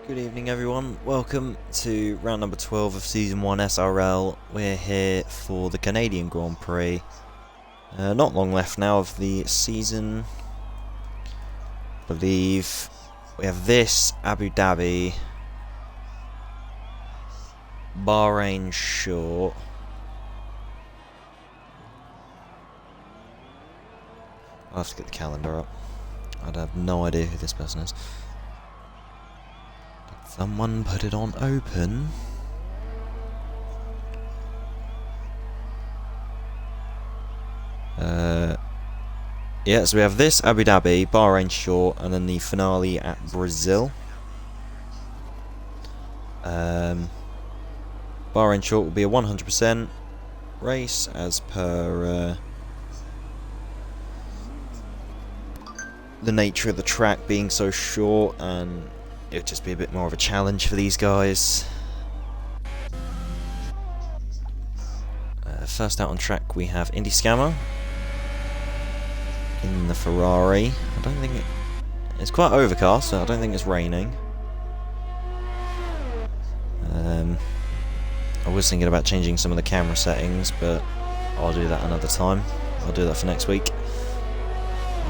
Good evening everyone, welcome to round number 12 of Season 1 SRL. We're here for the Canadian Grand Prix. Not long left now of the season. I believe we have this, Abu Dhabi, Bahrain short. I'll have to get the calendar up. I'd have no idea who this person is. Someone put it on open. Yeah, so we have this, Abu Dhabi, Bahrain short, and then the finale at Brazil. Bahrain short will be a 100% race as per the nature of the track being so short, and it would just be a bit more of a challenge for these guys. First out on track we have Indy Scammer in the Ferrari. I don't think it's quite overcast, so I don't think it's raining. I was thinking about changing some of the camera settings, but I'll do that another time. I'll do that for next week.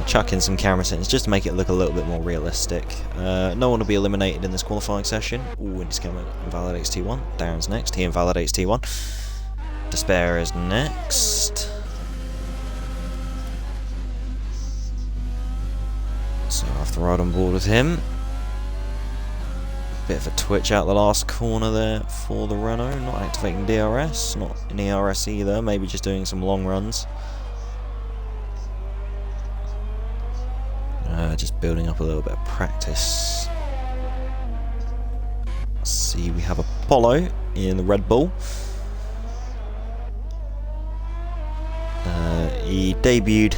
Chuck in some camera settings just to make it look a little bit more realistic. No one will be eliminated in this qualifying session. Ooh, Indy Scammer invalidates T1. Darren's next. He invalidates T1. Despair is next. So I have to ride on board with him. Bit of a twitch out the last corner there for the Renault. Not activating DRS, not in ERS either. Maybe just doing some long runs. Just building up a little bit of practice. Let's see, we have Apollo in the Red Bull. He debuted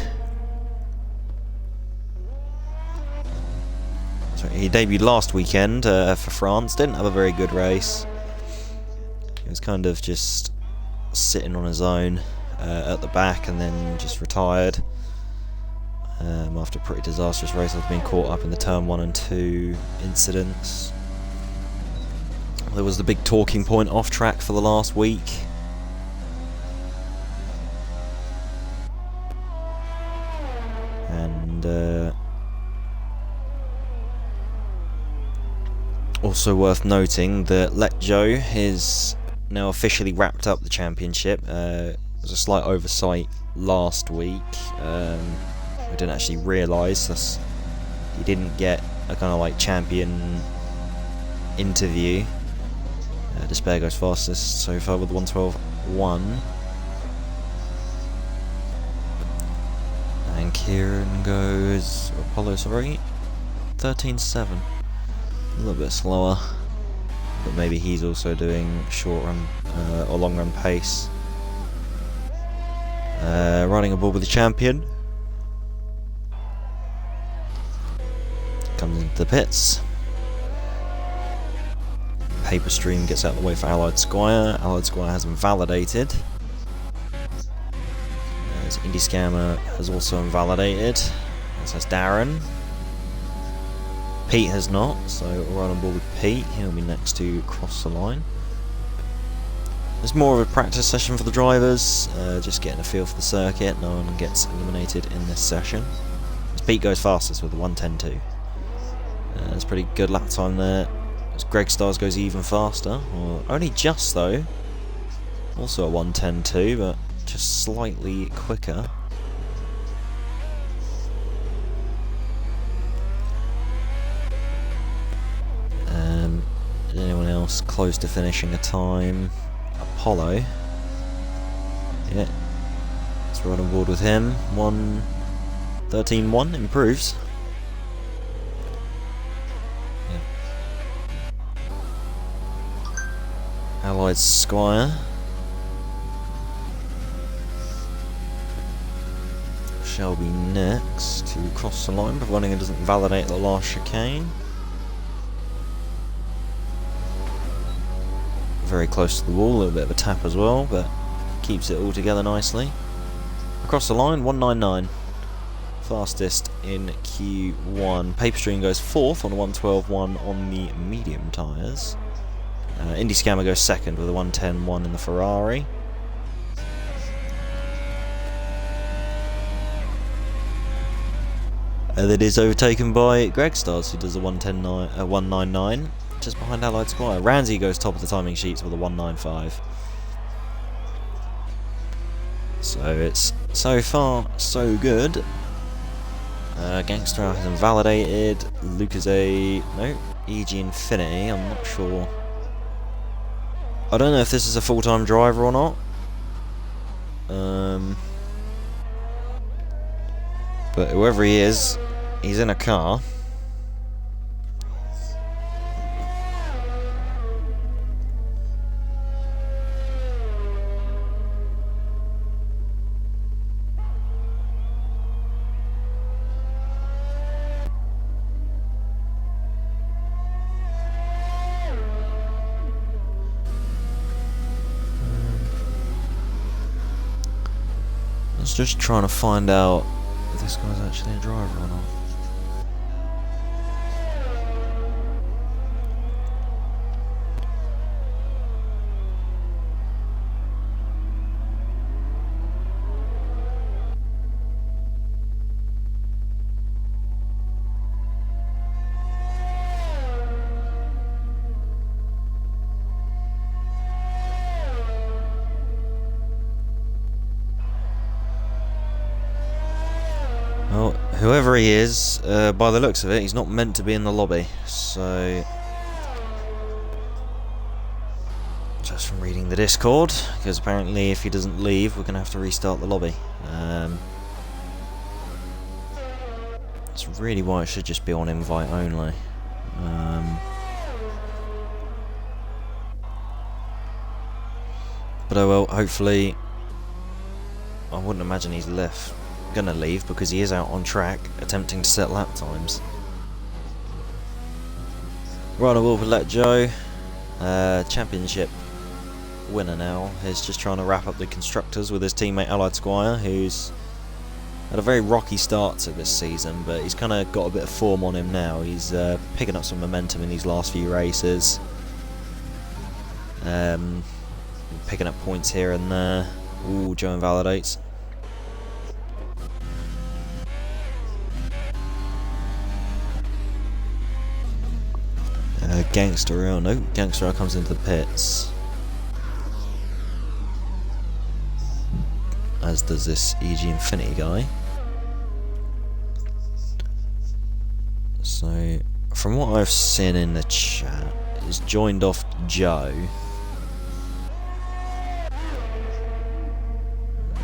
last weekend for France. Didn't have a very good race. He was kind of just sitting on his own at the back and then just retired. After a pretty disastrous race, I've been caught up in the turn 1 and 2 incidents. There was the big talking point off track for the last week. And also worth noting that Let Joe has now officially wrapped up the championship. There was a slight oversight last week. I didn't actually realise he didn't get a kind of like champion interview. Despair goes fastest so far with 1:12.1, and Kieran goes Apollo 13:7, a little bit slower, but maybe he's also doing short run or long run pace. Riding aboard with the champion. Comes into the pits. Paper Stream gets out of the way for Allied Squire. Allied Squire has invalidated. As Indy Scammer has also invalidated, as has Darren. Pete has not, so we're right on board with Pete. He'll be next to cross the line. It's more of a practice session for the drivers, just getting a feel for the circuit. No one gets eliminated in this session. As Pete goes fastest with a 1:10.2. It's pretty good lap time there. As Greg Stars goes even faster, or only just though. Also a 1:10.2, but just slightly quicker. Is anyone else close to finishing a time? Apollo. Yeah. Let's ride on board with him. 1:13.1 improves. Allied Squire shall be next to cross the line, providing it doesn't validate the last chicane. Very close to the wall, a little bit of a tap as well, but keeps it all together nicely. Across the line, 1:99. fastest in Q1. Paperstream goes 4th on a 112.1 on the medium tyres. Indy Scammer goes 2nd with a 110.1 in the Ferrari. And it is overtaken by Greg Stars, who does a 199, just behind Allied Squire. Ramsey goes top of the timing sheets with a 195. So it's so far so good. Gangster has invalidated. Lucas EG Infinity. I'm not sure. I don't know if this is a full-time driver or not. But whoever he is, he's in a car. I was just trying to find out if this guy's actually a driver or not. Well, whoever he is, by the looks of it, he's not meant to be in the lobby. So, just from reading the Discord, because apparently if he doesn't leave, we're going to have to restart the lobby. That's really why it should just be on invite only. But oh well, hopefully, I wouldn't imagine he's gonna leave, because he is out on track attempting to set lap times. Ryder Wolf let Joe, championship winner now, is just trying to wrap up the constructors with his teammate Allied Squire, who's had a very rocky start to this season, but he's kind of got a bit of form on him now. He's picking up some momentum in these last few races, picking up points here and there. Ooh, Joe invalidates. Gangster L, no, Gangster L comes into the pits, as does this EG Infinity guy. So, from what I've seen in the chat, he's joined off Joe.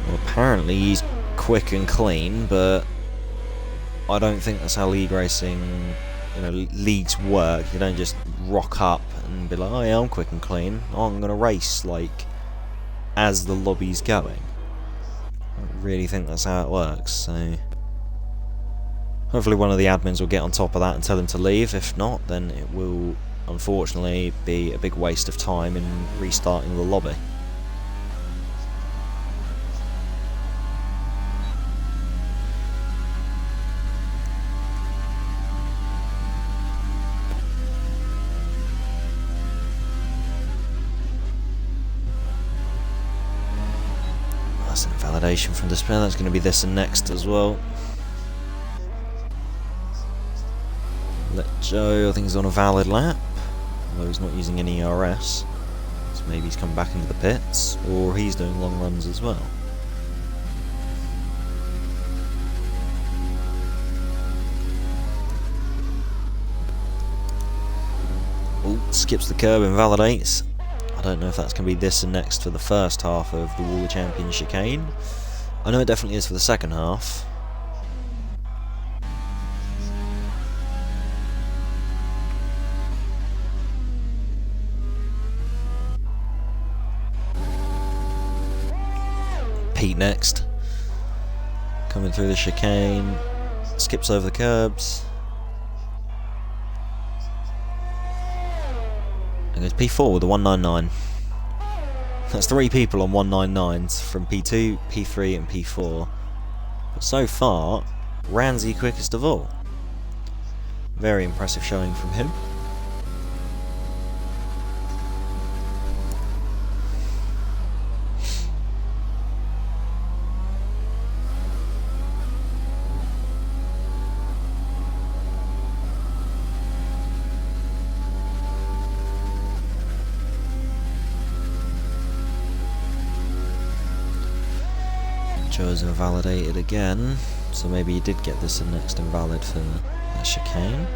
Well, apparently he's quick and clean, but I don't think that's how league racing, leagues work. You don't just rock up and be like, oh yeah, I'm quick and clean, I'm gonna race like as the lobby's going. I don't really think that's how it works, so hopefully one of the admins will get on top of that and tell him to leave. If not, then it will unfortunately be a big waste of time in restarting the lobby. That's an invalidation from display. That's going to be this and next as well. Let Joe, I think he's on a valid lap, although he's not using any ERS, so maybe he's come back into the pits, or he's doing long runs as well. Oh, skips the curb, invalidates. I don't know if that's going to be this and next for the first half of the Wall of Champions chicane. I know it definitely is for the second half. Pete next. Coming through the chicane. Skips over the curbs. And goes P4 with a 199. That's 3 people on 199s from P2, P3 and P4. But so far, Ramsey quickest of all. Very impressive showing from him. Joe's invalidated again, so maybe he did get this next invalid for the chicane.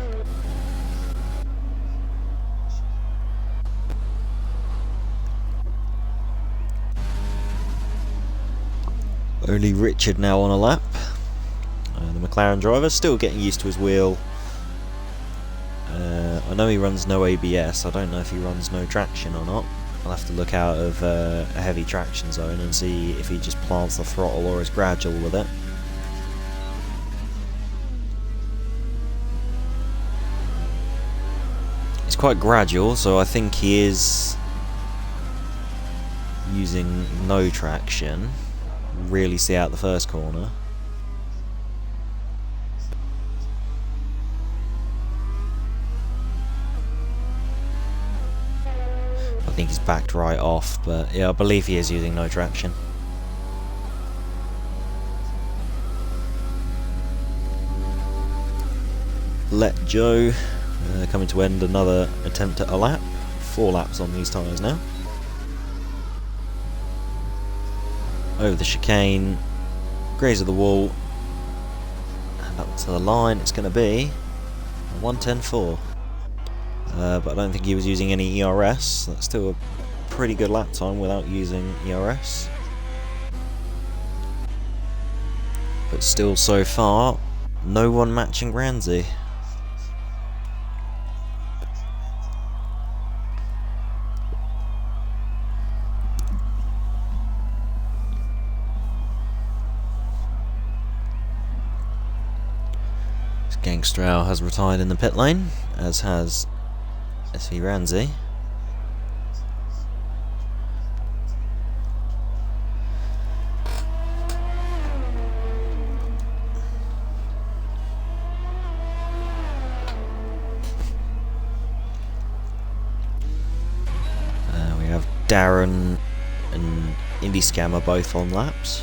Only Richard now on a lap. The McLaren driver still getting used to his wheel. I know he runs no ABS, I don't know if he runs no traction or not. I'll have to look out of a heavy traction zone and see if he just plants the throttle or is gradual with it. It's quite gradual, so I think he is using no traction. Really see out the first corner. I think he's backed right off, but yeah, I believe he is using no traction. Let Joe coming to end another attempt at a lap. 4 laps on these tyres now. Over the chicane, graze of the wall, and up to the line. It's going to be a 1:10.4. But I don't think he was using any ERS. That's still a pretty good lap time without using ERS. But still, so far, no one matching Ramsey. Gangster Al has retired in the pit lane, as has SV Ramsey. We have Darren and Indy Scammer both on laps.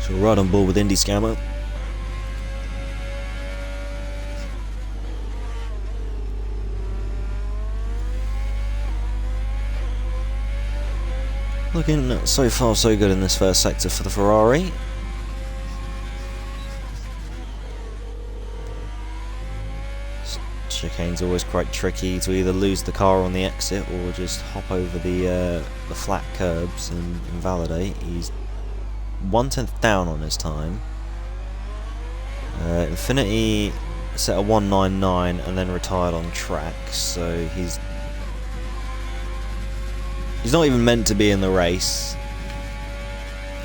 So we're right on board with Indy Scammer. Looking so far so good in this first sector for the Ferrari. Chicane's always quite tricky to either lose the car on the exit or just hop over the flat curbs and invalidate. He's 1/10 down on his time. Infinity set a 1:99 and then retired on track, so he's not even meant to be in the race,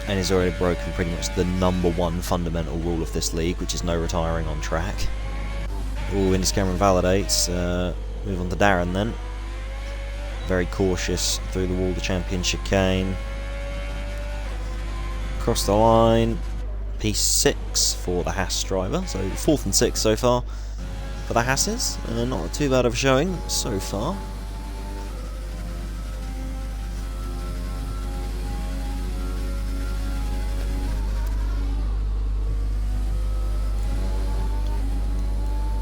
and he's already broken pretty much the #1 fundamental rule of this league, which is no retiring on track. Ooh, Indy Scammer validates. Move on to Darren then. Very cautious through the wall, the champion chicane. Across the line, P6 for the Haas driver, so 4th and 6th so far for the Haasses. Not too bad of a showing so far.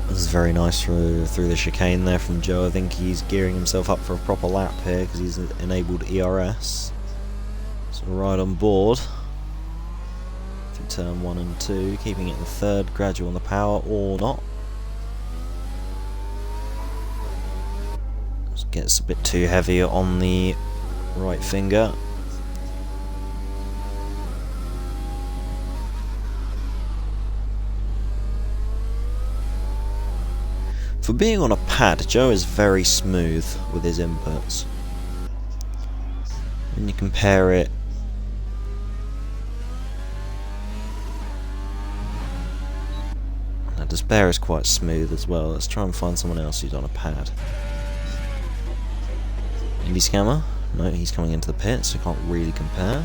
This is very nice through the chicane there from Joe. I think he's gearing himself up for a proper lap here because he's enabled ERS. So right on board. Turn 1 and 2, keeping it in the third, gradual on the power or not. Just gets a bit too heavy on the right finger. For being on a pad, Joe is very smooth with his inputs. When you compare it Despair is quite smooth as well. Let's try and find someone else who's on a pad. Indy Scammer? No, he's coming into the pit, so can't really compare.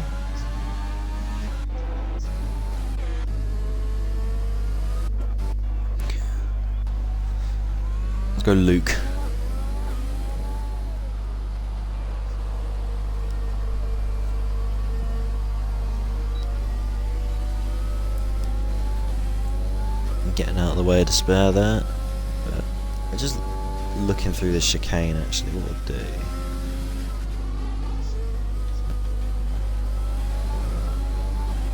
go Luke. Getting out of the way of Despair there. But I'm just looking through this chicane actually, what we'll do.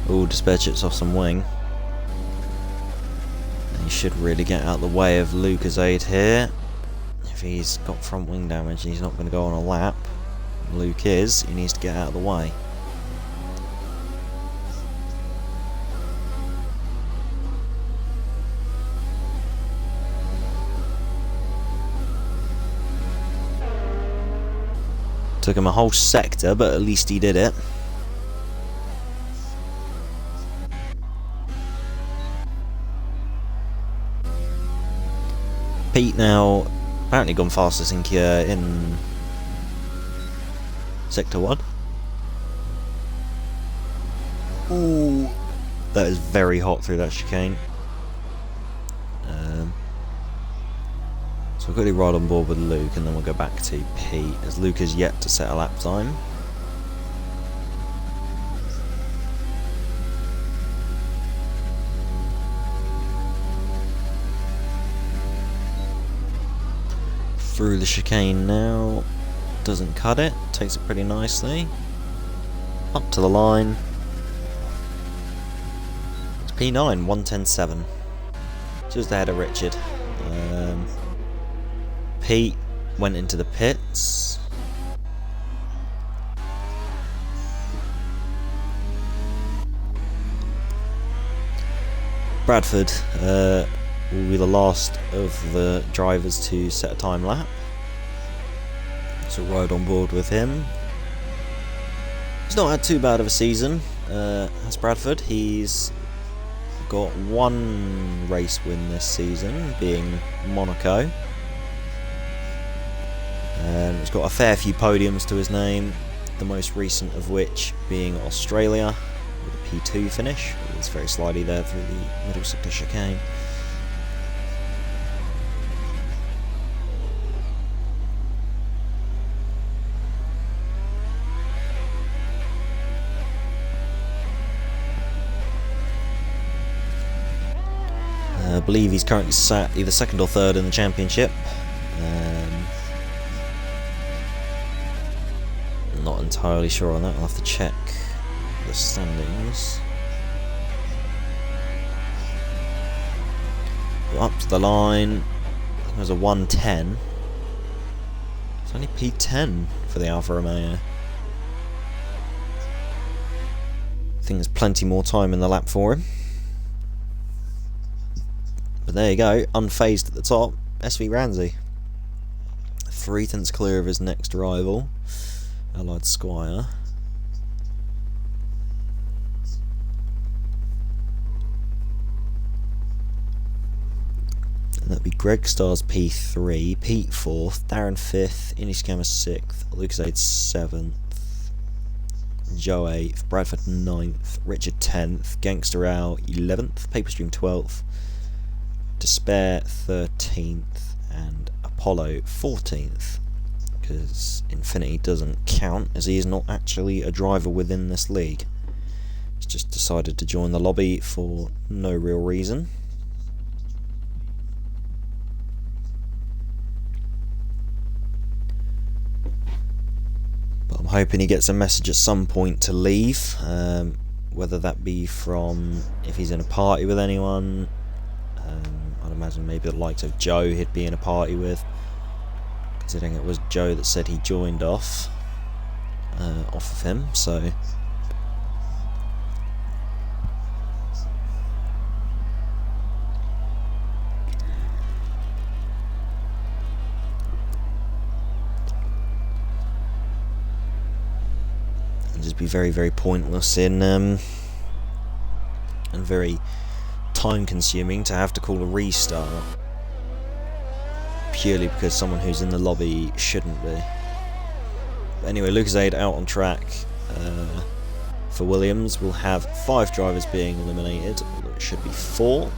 Oh, Despair chips off some wing. And he should really get out of the way of Lucozade here. If he's got front wing damage and he's not going to go on a lap, Luke is, he needs to get out of the way. Took him a whole sector, but at least he did it. Pete now apparently gone fastest in Sector 1. Ooh, that is very hot through that chicane. So we'll quickly ride on board with Luke and then we'll go back to Pete, as Luke is yet to set a lap time. Through the chicane now, doesn't cut it, takes it pretty nicely. Up to the line. It's P9, 1:10.7. Just ahead of Richard. Pete went into the pits. Bradford will be the last of the drivers to set a time lap. So ride on board with him. He's not had too bad of a season, as Bradford. He's got one race win this season, being Monaco. He's got a fair few podiums to his name, the most recent of which being Australia, with a P2 finish. It's very slidey there through the middle sector chicane. I believe he's currently sat either second or third in the championship. Not entirely sure on that, I'll have to check the standings. Up to the line, there's a 1:10. It's only P10 for the Alfa Romeo. I think there's plenty more time in the lap for him. But there you go, unfazed at the top, SV Ranzi. 3/10 clear of his next rival, Allied Squire. And that'd be Greg Starr's P3, Pete 4th, Darren 5th, Iniscammer 6th, Lucozade 7th, Joe 8th, Bradford 9th, Richard 10th, Gangster Al 11th, Paperstream 12th, Despair 13th, and Apollo 14th. Because Infinity doesn't count, as he is not actually a driver within this league. He's just decided to join the lobby for no real reason. But I'm hoping he gets a message at some point to leave, whether that be from if he's in a party with anyone. I'd imagine maybe the likes of Joe he'd be in a party with, considering it was Joe that said he joined off of him, so it'd just be very, very pointless in and very time consuming to have to call a restart purely because someone who's in the lobby shouldn't be. But anyway, Lucozade out on track for Williams. We'll have 5 drivers being eliminated, although it should be 4.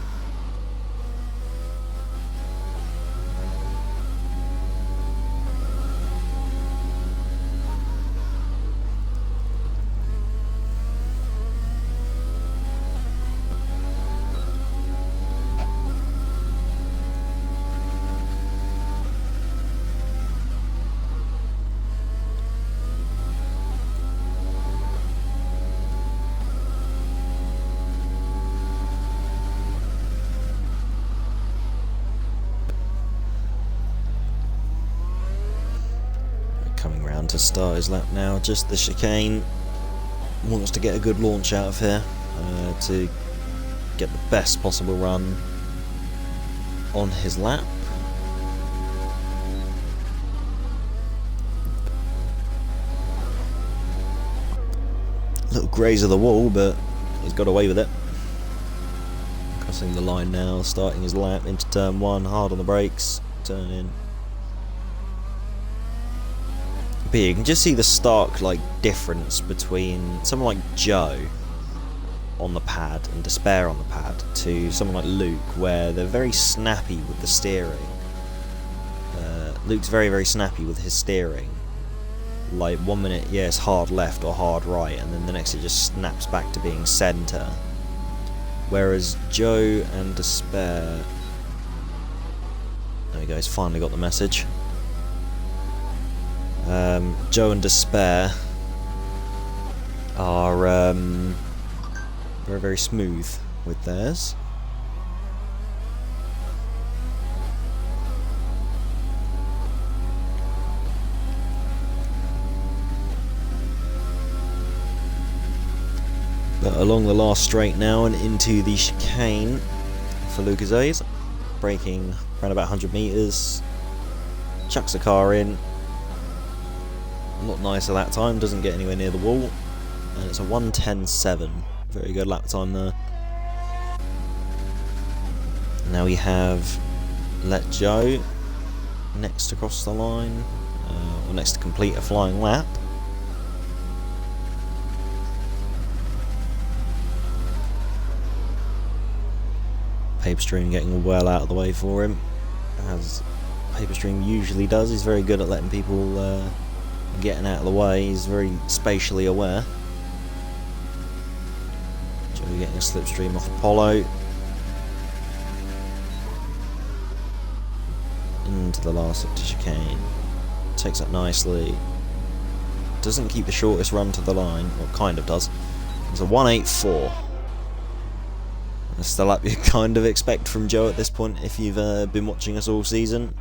to start his lap now. Just the chicane. Wants to get a good launch out of here to get the best possible run on his lap. Little graze of the wall, but he's got away with it. Crossing the line now, starting his lap into turn 1, hard on the brakes, turn in. But you can just see the stark difference between someone like Joe on the pad and Despair on the pad to someone like Luke, where they're very snappy with the steering. Luke's very, very snappy with his steering. Like 1 minute, yeah, it's hard left or hard right, and then the next it just snaps back to being centre. Whereas Joe and Despair, there we go, he's finally got the message. Joe and Despair are very, very smooth with theirs. But along the last straight now and into the chicane for Lucasade, braking around about 100 metres, chucks the car in. Not nice at that time, doesn't get anywhere near the wall, and it's a 1:10.7. Very good lap time there. Now we have Let Joe next to cross the line, or next to complete a flying lap. Paperstream getting well out of the way for him, as Paperstream usually does. He's very good at letting people getting out of the way. He's very spatially aware. Joe getting a slipstream off Apollo. Into the last of the chicane. Takes that nicely. Doesn't keep the shortest run to the line, or kind of does. It's a 1:08.4. That's the lap you kind of expect from Joe at this point if you've been watching us all season.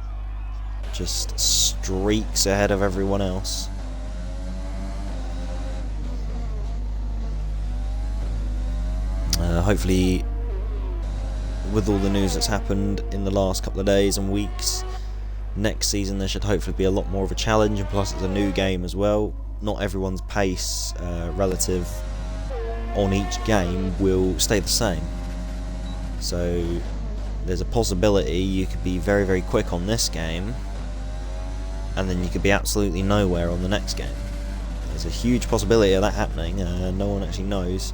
Just streaks ahead of everyone else. Hopefully, with all the news that's happened in the last couple of days and weeks, next season there should hopefully be a lot more of a challenge, and plus it's a new game as well. Not everyone's pace relative on each game will stay the same. So there's a possibility you could be very, very quick on this game, and then you could be absolutely nowhere on the next game. There's a huge possibility of that happening. No one actually knows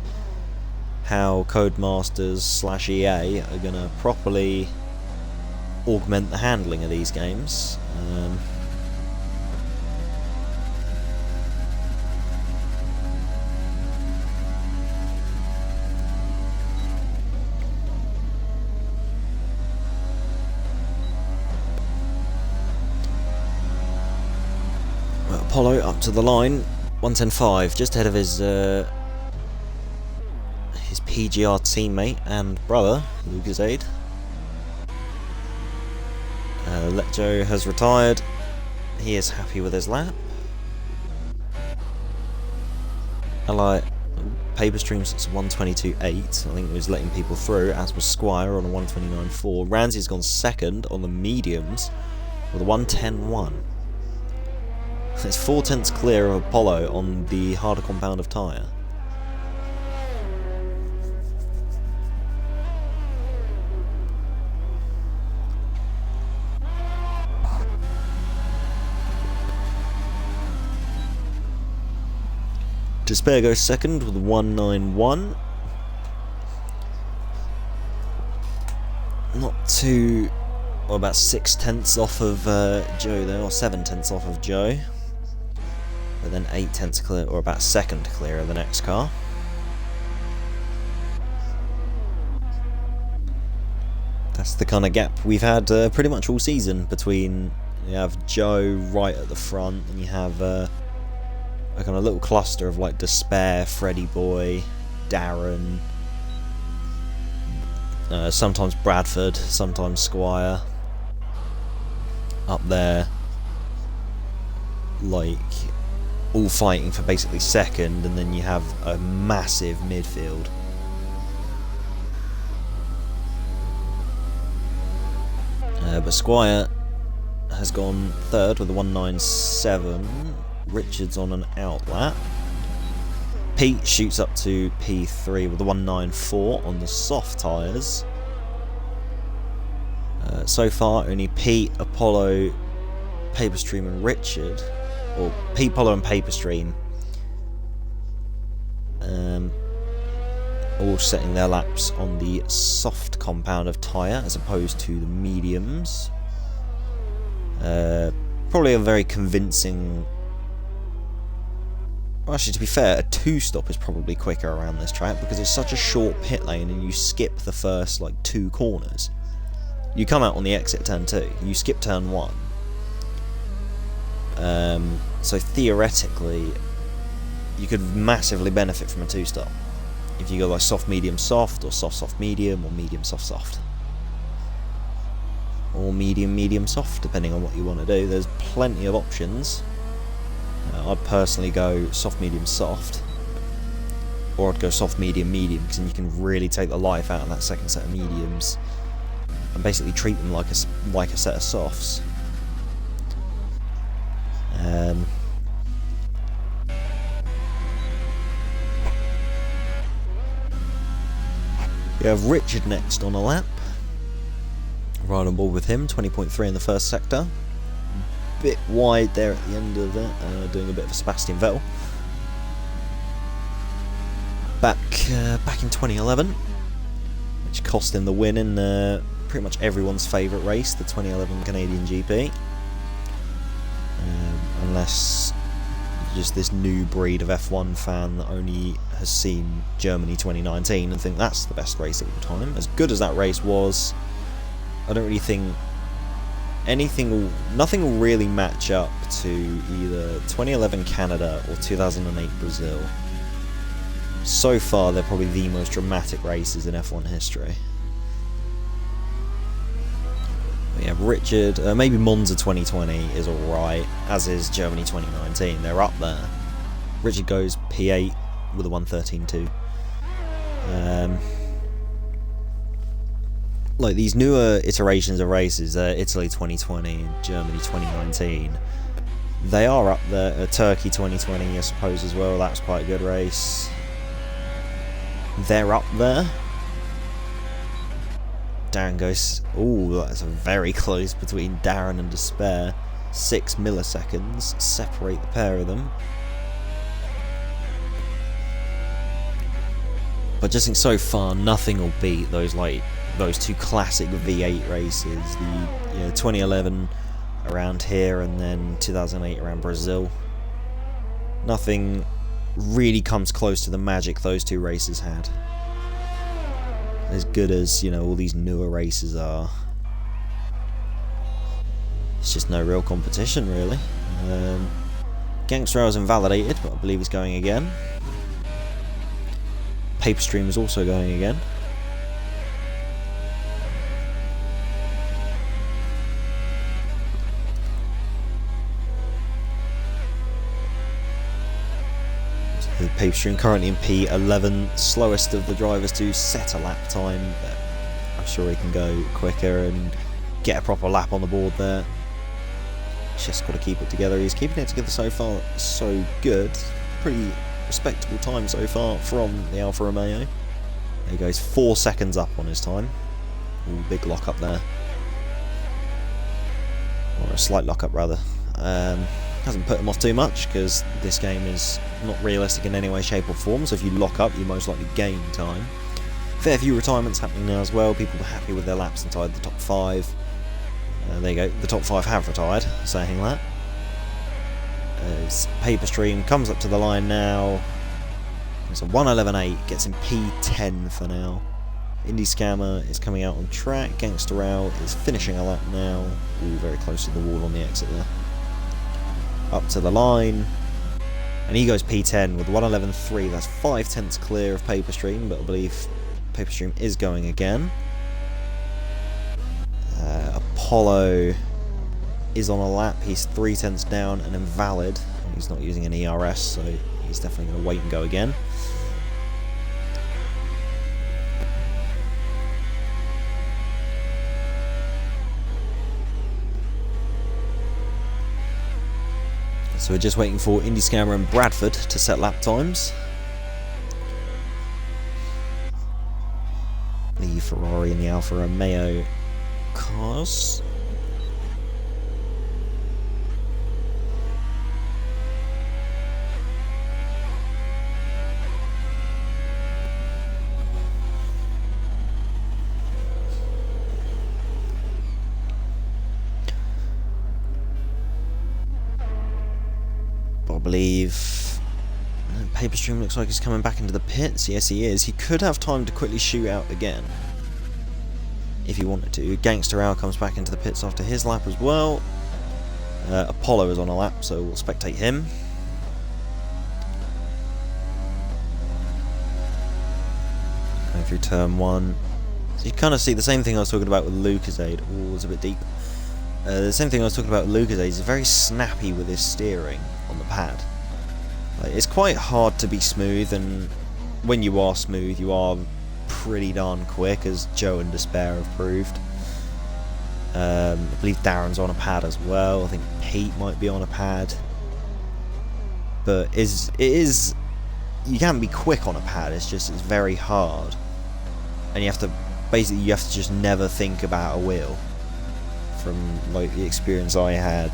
how Codemasters/EA are going to properly augment the handling of these games. Apollo up to the line, 1:10.5, just ahead of his PGR teammate and brother, Lucasade. Let Joe has retired. He is happy with his lap. I like Paperstream's 1:22.8. I think it was letting people through, as was Squire on a 1:29.4. Ramsey's gone second on the mediums with a 1:10.1. It's 4/10 clear of Apollo on the harder compound of tyre. Despair goes second with 1:9.1. Not too... well, about 6/10 off of Joe there, or 7/10 off of Joe. But then 8/10 clear, or about a second clear of the next car. That's the kind of gap we've had pretty much all season between... you have Joe right at the front, and you have a kind of little cluster of like Despair, Freddy Boy, Darren, sometimes Bradford, sometimes Squire up there, like all fighting for basically second, and then you have a massive midfield. But Squire has gone third with a 197. Richards on an outlap. Pete shoots up to P3 with a 194 on the soft tyres. So far, only Pete, Apollo, Paperstream and Richard, or Pete, Apollo and Paperstream, all setting their laps on the soft compound of tyre as opposed to the mediums. Probably a very convincing... Well, actually, to be fair, a two-stop is probably quicker around this track because it's such a short pit lane and you skip the first, like, 2 corners. You come out on the exit turn 2, you skip turn 1. So theoretically, you could massively benefit from a two-stop. If you go like soft, medium, soft, or soft, soft, medium, or medium, soft, soft. Or medium, medium, soft, depending on what you want to do. There's plenty of options. I'd personally go soft, medium, soft. Or I'd go soft, medium, medium, because then you can really take the life out of that second set of mediums. And basically treat them like a set of softs. You have Richard next on a lap. Right on board with him, 20.3 in the first sector. Bit wide there at the end of it, doing a bit of a Sebastian Vettel. Back in 2011, which cost him the win in pretty much everyone's favourite race, the 2011 Canadian GP. Unless just this new breed of F1 fan that only has seen Germany 2019 and think that's the best race of all time. As good as that race was, I don't really think nothing will really match up to either 2011 Canada or 2008 Brazil. So far, they're probably the most dramatic races in F1 history. We have Richard, maybe Monza 2020 is alright, as is Germany 2019, they're up there. Richard goes P8 with a 113.2. Like these newer iterations of races, Italy 2020 and Germany 2019, they are up there. Turkey 2020, I suppose, as well, that's quite a good race. They're up there. Darren goes, ooh, that's very close between Darren and Despair. 6 milliseconds separate the pair of them. But just think so far, nothing will beat those two classic V8 races. The 2011 around here and then 2008 around Brazil. Nothing really comes close to the magic those two races had. As good as, all these newer races are. It's just no real competition, really. Gangster is invalidated, but I believe he's going again. Paperstream is also going again. Paperstream currently in P11, slowest of the drivers to set a lap time, but I'm sure he can go quicker and get a proper lap on the board there. Just got to keep it together. He's keeping it together so far, so good. Pretty respectable time so far from the Alfa Romeo. There he goes, 4 seconds up on his time. Ooh, big lock up there. Or a slight lock up rather. Hasn't put him off too much because this game is not realistic in any way, shape or form, so if you lock up you most likely gain time. Fair few retirements happening now as well. People are happy with their laps inside the top 5. There you go, the top 5 have retired, saying that. As Paperstream comes up to the line now. It's a 111.8, gets him P10 for now. Indie Scammer is coming out on track. Gangster Rail is finishing a lap now. Ooh, very close to the wall on the exit there. Up to the line, and he goes P10 with 111.3. That's 5 tenths clear of Paperstream, but I believe Paperstream is going again. Apollo is on a lap. He's 3 tenths down and invalid. He's not using an ERS, so he's definitely going to wait and go again. So we're just waiting for Indy Scammer and Bradford to set lap times. The Ferrari and the Alfa Romeo cars. I believe Paperstream looks like he's coming back into the pits. Yes, he is. He could have time to quickly shoot out again if he wanted to. Gangster Al comes back into the pits after his lap as well. Apollo is on a lap, so we'll spectate him. Going through turn 1. So you kind of see the same thing I was talking about with Lucasade. Oh, it's a bit deep. The same thing I was talking about with Lucasade. He's very snappy with his steering on the pad. Like, it's quite hard to be smooth, and when you are smooth, you are pretty darn quick, as Joe and Despair have proved. I believe Darren's on a pad as well. I think Pete might be on a pad. But it is you can be quick on a pad. It's very hard, and you have to just never think about a wheel. From like the experience I had,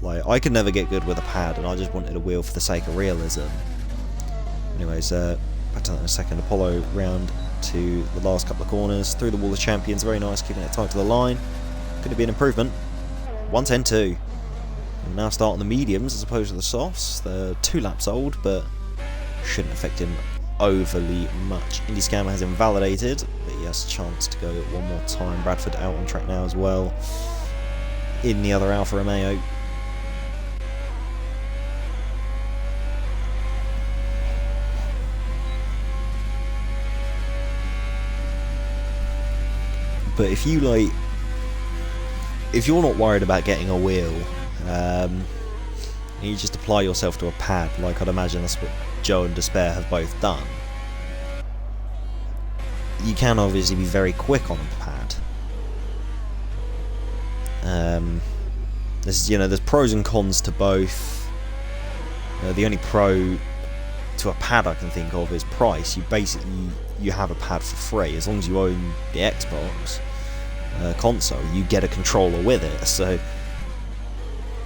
like I could never get good with a pad, and I just wanted a wheel for the sake of realism. Anyways, back to that in a second. Apollo round to the last couple of corners, through the wall of champions, very nice, keeping it tight to the line. Could it be an improvement? 1:10.2. We'll now start on the mediums as opposed to the softs. They're 2 laps old, but shouldn't affect him overly much. Indy Scammer has invalidated, but he has a chance to go one more time. Bradford out on track now as well, in the other Alfa Romeo. But if you're not worried about getting a wheel, you just apply yourself to a pad, like I'd imagine that's what Joe and Despair have both done. You can obviously be very quick on a pad. There's pros and cons to both. The only pro to a pad I can think of is price. You have a pad for free as long as you own the Xbox console. You get a controller with it, so,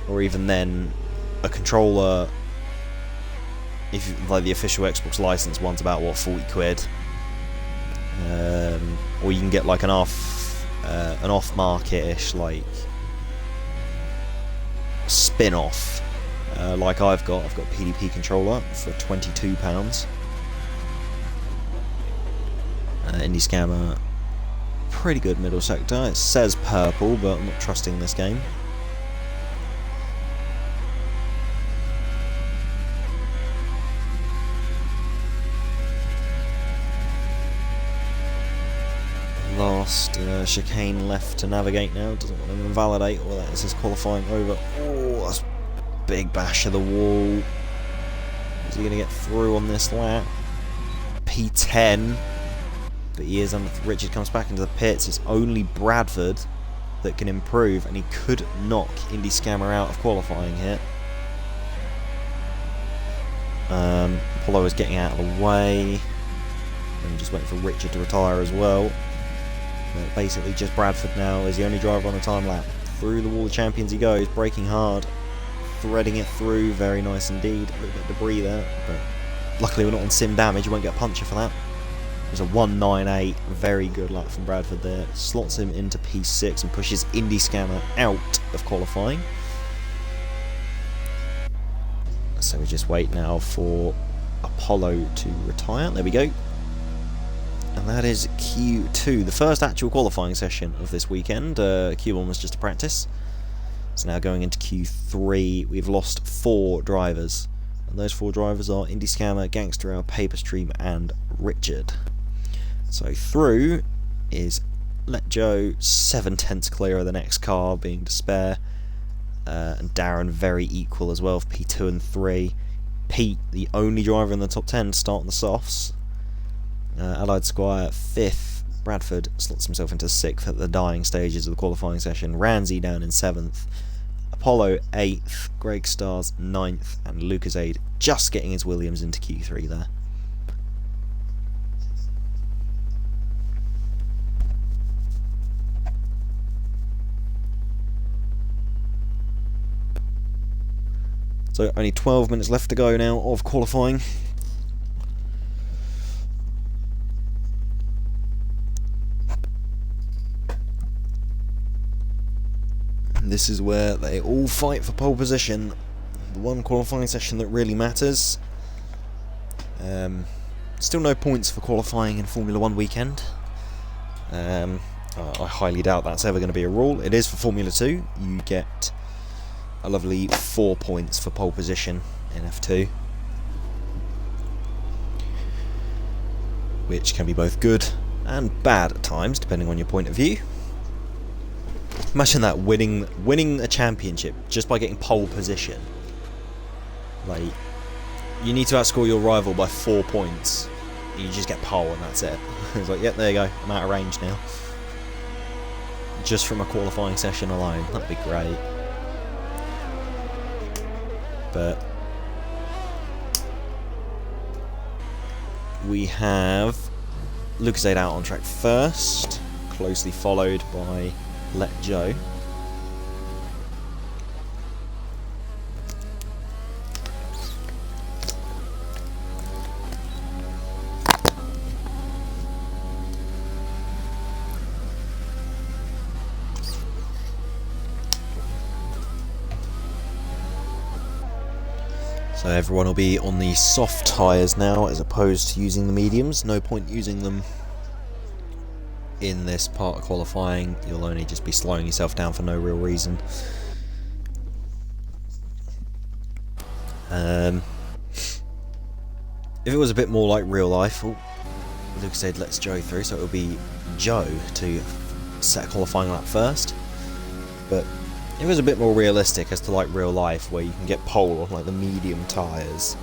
or even then, a controller. If like the official Xbox license one's about what, 40 quid, or you can get like an off-market-ish like spin-off, like I've got a PDP controller for £22. Indy Scammer, pretty good middle sector. It says purple, but I'm not trusting this game. Last chicane left to navigate now. Doesn't want to invalidate, or that is his qualifying over. Oh, that's a big bash of the wall. Is he going to get through on this lap? P10. But he is under. Richard comes back into the pits. It's only Bradford that can improve, and he could knock Indy Scammer out of qualifying here. Apollo is getting out of the way. I'm just waiting for Richard to retire as well. Basically just Bradford now is the only driver on a time lap. Through the wall of champions he goes, braking hard, threading it through, very nice indeed. A little bit of debris there, but luckily we're not on sim damage, you won't get a puncture for that. There's a 1.98, very good lap from Bradford there. Slots him into P6 and pushes Indy Scammer out of qualifying. So we just wait now for Apollo to retire. There we go. And that is Q2, the first actual qualifying session of this weekend. Q1 was just a practice. So now going into Q3, we've lost 4 drivers. And those 4 drivers are Indy Scammer, Gangster Al, Paperstream, and Richard. So through is Let Joe, 7 tenths clear of the next car, being Despair. and Darren very equal as well for P2 and 3. Pete, the only driver in the top 10 to start on the softs. Allied Squire 5th. Bradford slots himself into 6th at the dying stages of the qualifying session. Ramsey down in 7th. Apollo 8th. Greg Stars 9th. And Lucas Aid just getting his Williams into Q3 there. So only 12 minutes left to go now of qualifying. And this is where they all fight for pole position. The one qualifying session that really matters. Still no points for qualifying in Formula 1 weekend. I highly doubt that's ever going to be a rule. It is for Formula 2. You get a lovely 4 points for pole position in F2, which can be both good and bad at times, depending on your point of view. Imagine that, winning a championship just by getting pole position. Like, you need to outscore your rival by 4 points. You just get pole and that's it. It's like, yep, there you go, I'm out of range now. Just from a qualifying session alone, that'd be great. But we have Lucas Aid out on track first, closely followed by Let Joe. So everyone will be on the soft tyres now as opposed to using the mediums. No point using them in this part of qualifying. You'll only just be slowing yourself down for no real reason. If it was a bit more like real life, Lucas said let's Joe through, so it will be Joe to set a qualifying lap first. But it was a bit more realistic as to like real life, where you can get pole on like the medium tyres.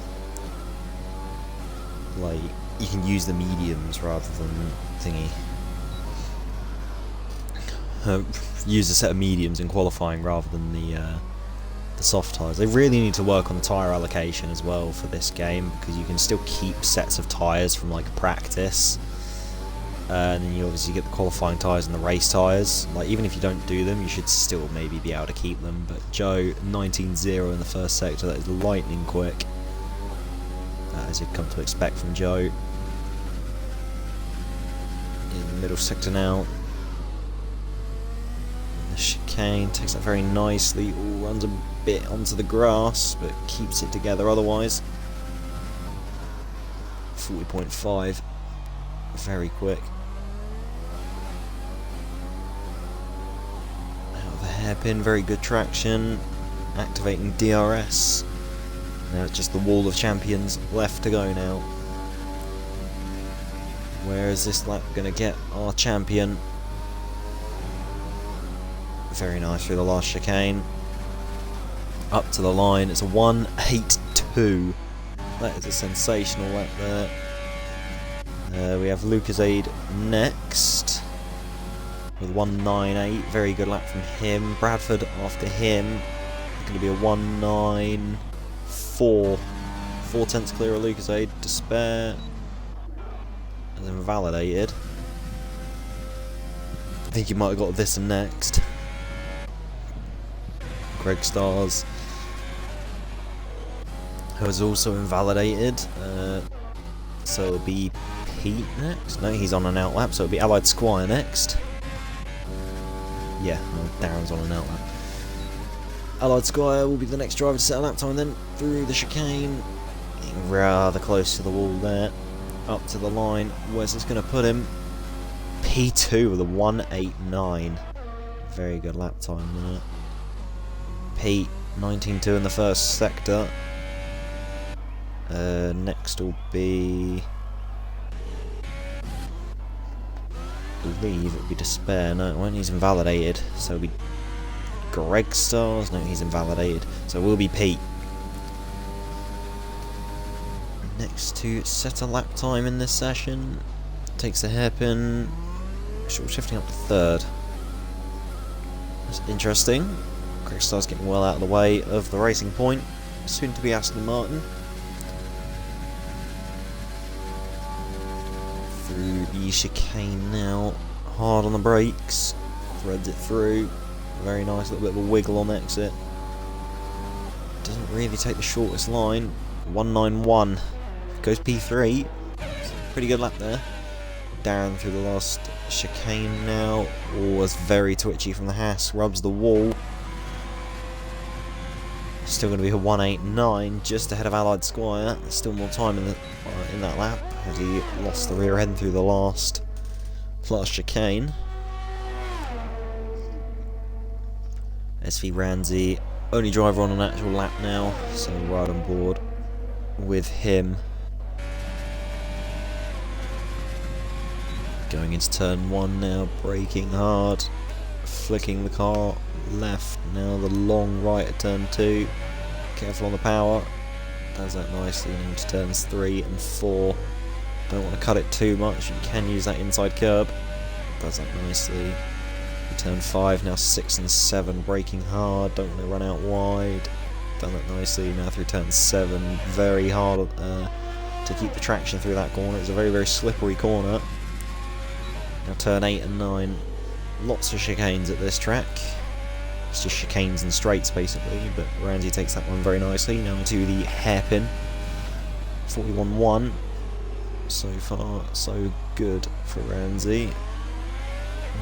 Like, you can use the mediums rather than thingy. Use a set of mediums in qualifying rather than the soft tyres. They really need to work on the tyre allocation as well for this game, because you can still keep sets of tyres from like practice. And then you obviously get the qualifying tyres and the race tyres. Like, even if you don't do them, you should still maybe be able to keep them. But Joe, 19.0 in the first sector, that is lightning quick, as you'd come to expect from Joe. In the middle sector now. And the chicane takes that very nicely. Ooh, runs a bit onto the grass, but keeps it together otherwise. 40.5. Very quick. Out of the hairpin, very good traction. Activating DRS. Now it's just the wall of champions left to go now. Where is this lap going to get our champion? Very nice through the last chicane. Up to the line, it's a 1.82. That is a sensational lap there. We have Lucas Aid next with 1.98, very good lap from him. Bradford after him, going to be a 1.94. 4 tenths clear of Lucas Aid. Despair has invalidated. I think he might have got this and next. Greg Stars has also invalidated. So it'll be Pete next. No, he's on an out lap, so it'll be Allied Squire next. Yeah, no, Darren's on an out lap. Allied Squire will be the next driver to set a lap time then, through the chicane. Getting rather close to the wall there. Up to the line. Where's this going to put him? P2 with a 1.89. Very good lap time there. Pete, 19.2 in the first sector. Next will be, I believe it will be Despair. No, it won't. He's invalidated, so it'll be Greg Stars. No, he's invalidated. So it will be Pete. Next to set a lap time in this session. Takes the hairpin. Short shifting up to third. That's interesting. Greg Stars getting well out of the way of the Racing Point. Soon to be Aston Martin. Through the chicane now. Hard on the brakes. Threads it through. Very nice, little bit of a wiggle on exit. Doesn't really take the shortest line. 191. Goes P3. Pretty good lap there. Darren through the last chicane now. Oh, was very twitchy from the Haas. Rubs the wall. Still going to be a 189, just ahead of Allied Squire. There's still more time in that lap as he lost the rear end through the last chicane. SV Ranzi, only driver on an actual lap now, so right on board with him. Going into turn 1 now, braking hard, flicking the car left, now the long right at turn 2, careful on the power, does that nicely into turns 3 and 4, don't want to cut it too much, you can use that inside curb, does that nicely, turn 5, now 6 and 7, braking hard, don't want to run out wide, done that nicely, now through turn 7, very hard to keep the traction through that corner, it's a very very slippery corner. Now turn 8 and 9, lots of chicanes at this track. It's just chicanes and straights basically, but Randy takes that one very nicely. Now into the hairpin. 41.1. So far, so good for Randy.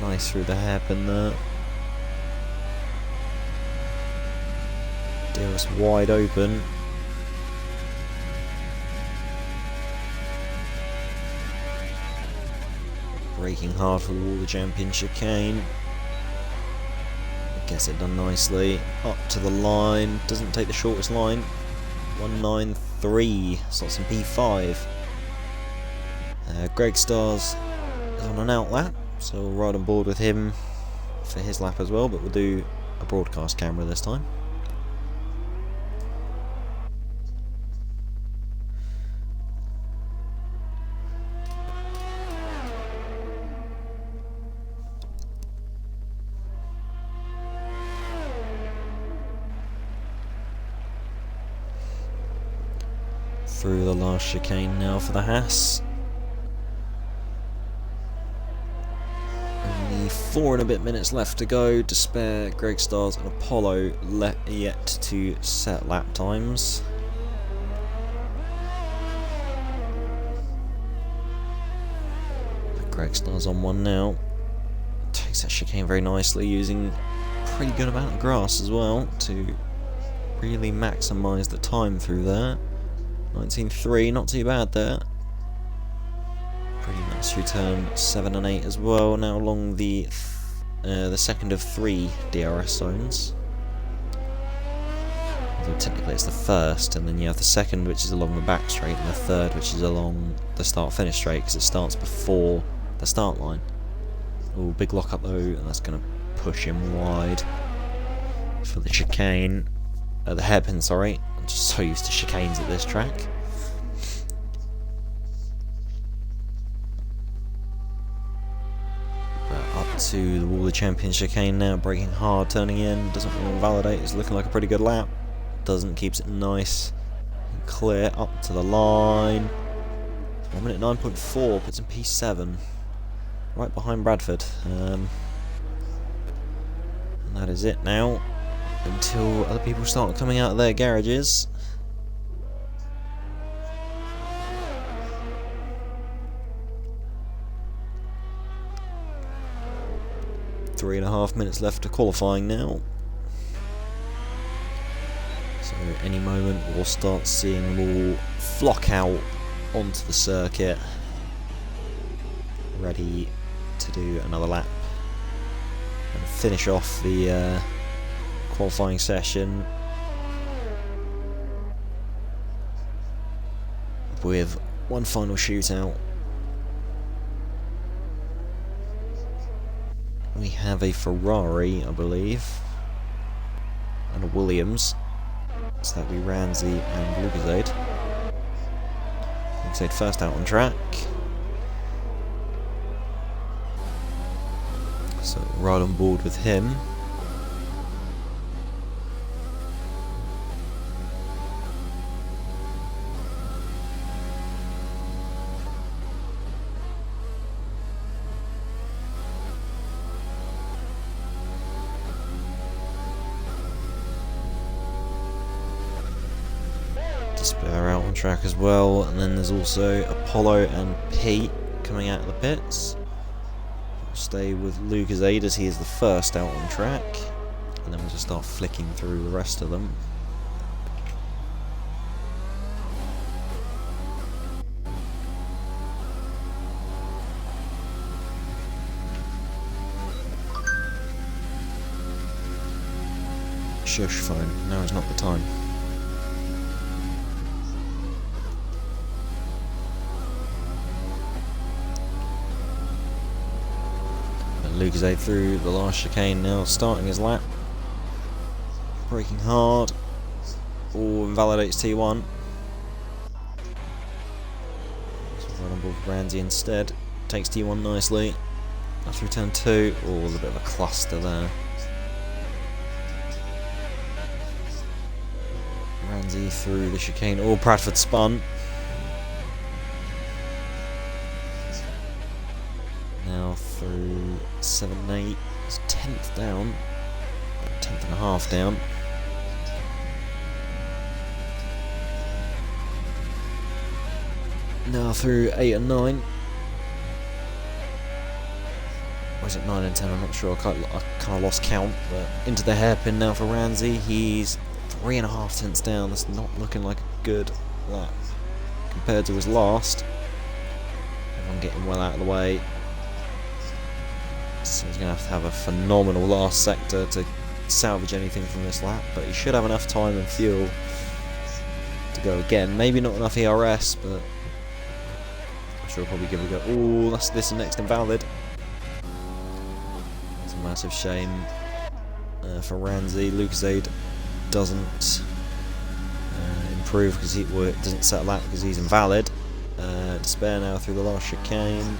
Nice through the hairpin there. DRS wide open. Braking hard for the champion chicane. Gets it done nicely. Up to the line. Doesn't take the shortest line. 193. Slots in P5. Greg Stars is on an out lap, so we'll ride on board with him for his lap as well, but we'll do a broadcast camera this time. Through the last chicane now for the Haas. Only 4 and a bit minutes left to go to spare. Greg Stars and Apollo yet to set lap times. Greg Stars on one now. Takes that chicane very nicely, using a pretty good amount of grass as well to really maximise the time through there. 19.3, not too bad there. Pretty nice through turn 7 and 8 as well. Now along the second of 3 DRS zones. Although technically it's the first, and then you have the second, which is along the back straight, and the third, which is along the start-finish straight, because it starts before the start line. Oh, big lock up though, and that's going to push him wide for the chicane. The hairpin, sorry. I'm just so used to chicanes at this track. But up to the wall of the champion chicane now, braking hard, turning in, doesn't want to invalidate, it's looking like a pretty good lap. Doesn't, keeps it nice and clear, up to the line. 1 minute 9.4, puts in P7. Right behind Bradford. And that is it now. Until other people start coming out of their garages. Three and a half minutes left to qualifying now. So any moment we'll start seeing them all flock out onto the circuit, ready to do another lap and finish off the qualifying session with one final shootout. We have a Ferrari, I believe. and a Williams. So that'd be Ramsey and Lucasade. Lucasade first out on track. So right on board with him. Despair out on track as well, and then there's also Apollo and Pete coming out of the pits. We'll stay with Lucasade as he is the first out on track, and then we'll just start flicking through the rest of them. Shush phone, now is not the time. Lucasade through the last chicane now, starting his lap. Braking hard. Oh, invalidates T1. So right on board with Ramsey instead. Takes T1 nicely. Up through turn 2. Oh, there's a bit of a cluster there. Ramsey through the chicane. Oh, Bradford spun. Now through 7 and 8, it's 10th down, 10th and a half down. Now through 8 and 9. Or is it 9 and 10? I'm not sure, I kind of lost count. But into the hairpin now for Ramsey. He's 3.5 tenths down. That's not looking like a good lap compared to his last. Everyone getting well out of the way. So he's going to have a phenomenal last sector to salvage anything from this lap, but he should have enough time and fuel to go again. Maybe not enough ERS, but I'm sure he'll probably give it a go. Oh, this is next invalid. It's a massive shame for Ramsey. Lucasade doesn't improve because he doesn't set a lap because he's invalid. Despair now through the last chicane.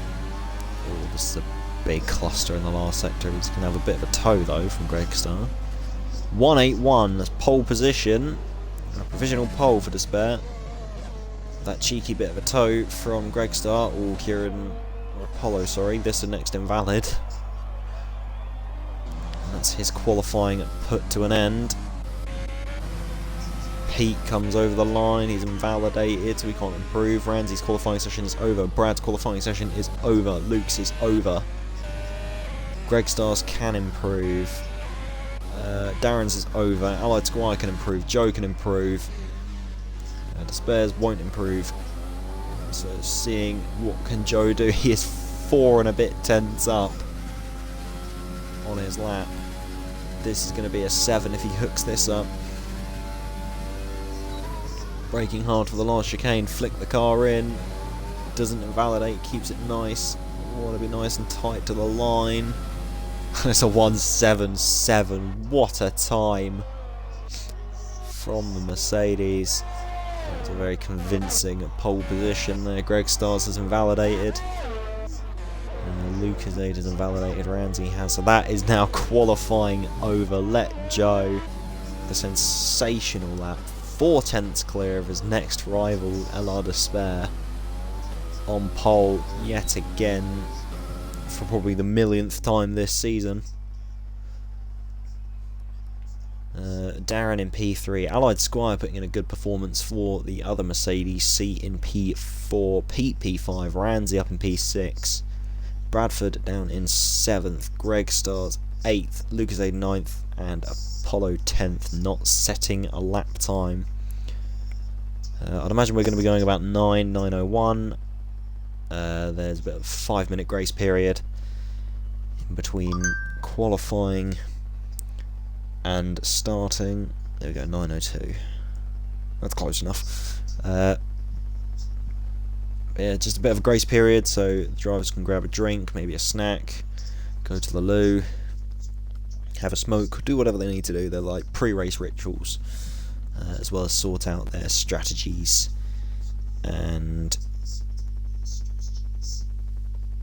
Oh, this is a big cluster in the last sector. He's going to have a bit of a tow though from Greg Star. 181, that's pole position. A provisional pole for Despair. That cheeky bit of a tow from Greg Star. Or Kieran, or Apollo, sorry. This is next invalid. And that's his qualifying put to an end. Pete comes over the line, he's invalidated, so he can't improve. Ramsey's qualifying session is over. Brad's qualifying session is over. Luke's is over. Greg Stars can improve. Darren's is over. Allied Squire can improve. Joe can improve. Despairs won't improve. So seeing what can Joe do. He is 4 and a bit tenths up on his lap. This is going to be a 7 if he hooks this up. Braking hard for the last chicane, flick the car in, doesn't invalidate, keeps it nice. Want to be nice and tight to the line. It's a 177. What a time from the Mercedes. It's a very convincing pole position there. Greg Stars has invalidated. Lucasade has invalidated. Ramsey has. So that is now qualifying over. Let Joe, the sensational lap, 4 tenths clear of his next rival, LR Despair, on pole yet again for probably the millionth time this season. Darren in P3, Allied Squire putting in a good performance for the other Mercedes, Seat in P4, Pete P5, Ramsey up in P6, Bradford down in 7th, Greg Stars 8th, Lucasade 9th, and Apollo 10th, not setting a lap time. I'd imagine we're going to be going about 9:01. There's a bit of a 5-minute grace period in between qualifying and starting. There we go, 9:02. That's close enough. Yeah, just a bit of a grace period so the drivers can grab a drink, maybe a snack, go to the loo, have a smoke, do whatever they need to do. They're like pre-race rituals, as well as sort out their strategies and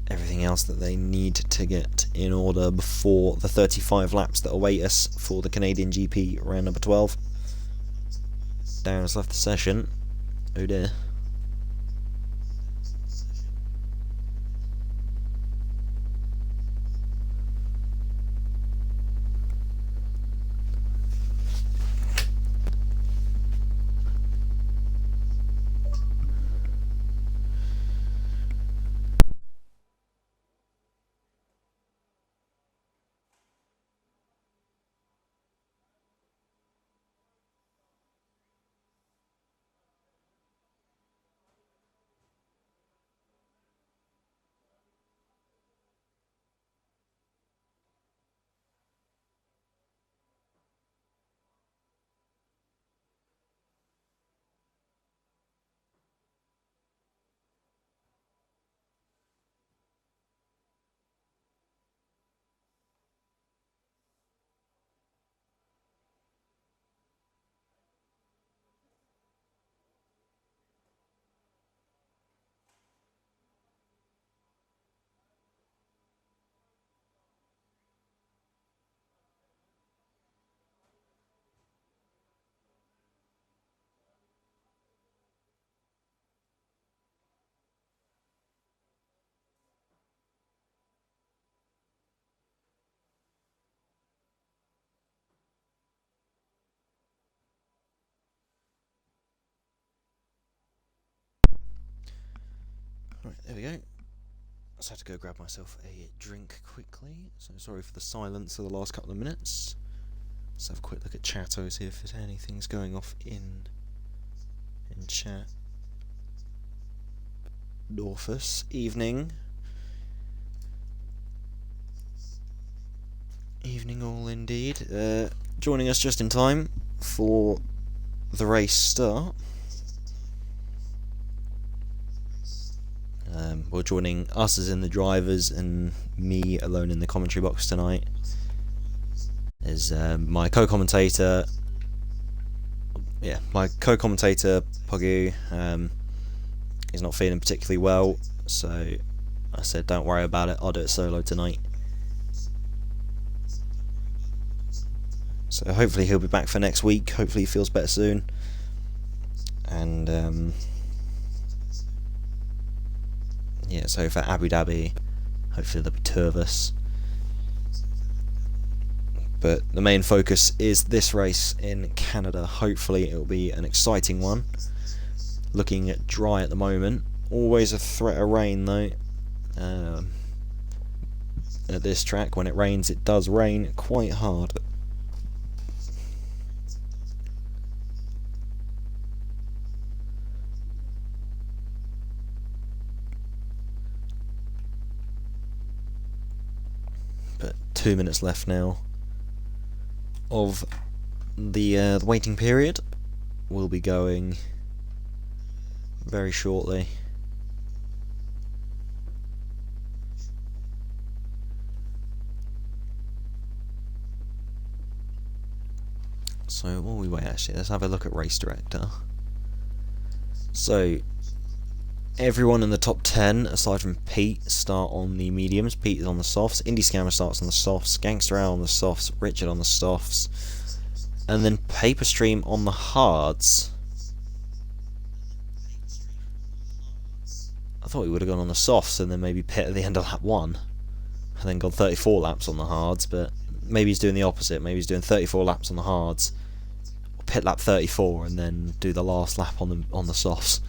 everything else that they need to get in order before the 35 laps that await us for the Canadian GP round number 12. Darren's left the session. Oh dear. Right, there we go. Just had to go grab myself a drink quickly, so sorry for the silence of the last couple of minutes. Let's have a quick look at Chatto, see if there's anything's going off in chat. Dorfus, evening. Evening all indeed. Joining us just in time for the race start. We're joining us as in the drivers and me alone in the commentary box tonight. Is my co-commentator, Pogu. He's not feeling particularly well, so I said don't worry about it, I'll do it solo tonight. So hopefully he'll be back for next week, hopefully he feels better soon. And yeah, so for Abu Dhabi, hopefully there'll be two of us. But the main focus is this race in Canada. Hopefully it'll be an exciting one. Looking at dry at the moment. Always a threat of rain though. At this track, when it rains, it does rain quite hard. But 2 minutes left now of the waiting period. We'll be going very shortly. So while we wait, actually, let's have a look at race director. So everyone in the top 10, aside from Pete, start on the mediums. Pete is on the softs. Indie Scammer starts on the softs. Gangster Al on the softs. Richard on the softs. And then Paper Stream on the hards. I thought he would have gone on the softs and then maybe pit at the end of lap 1. And then gone 34 laps on the hards, but maybe he's doing the opposite. Maybe he's doing 34 laps on the hards. Or pit lap 34 and then do the last lap on the softs.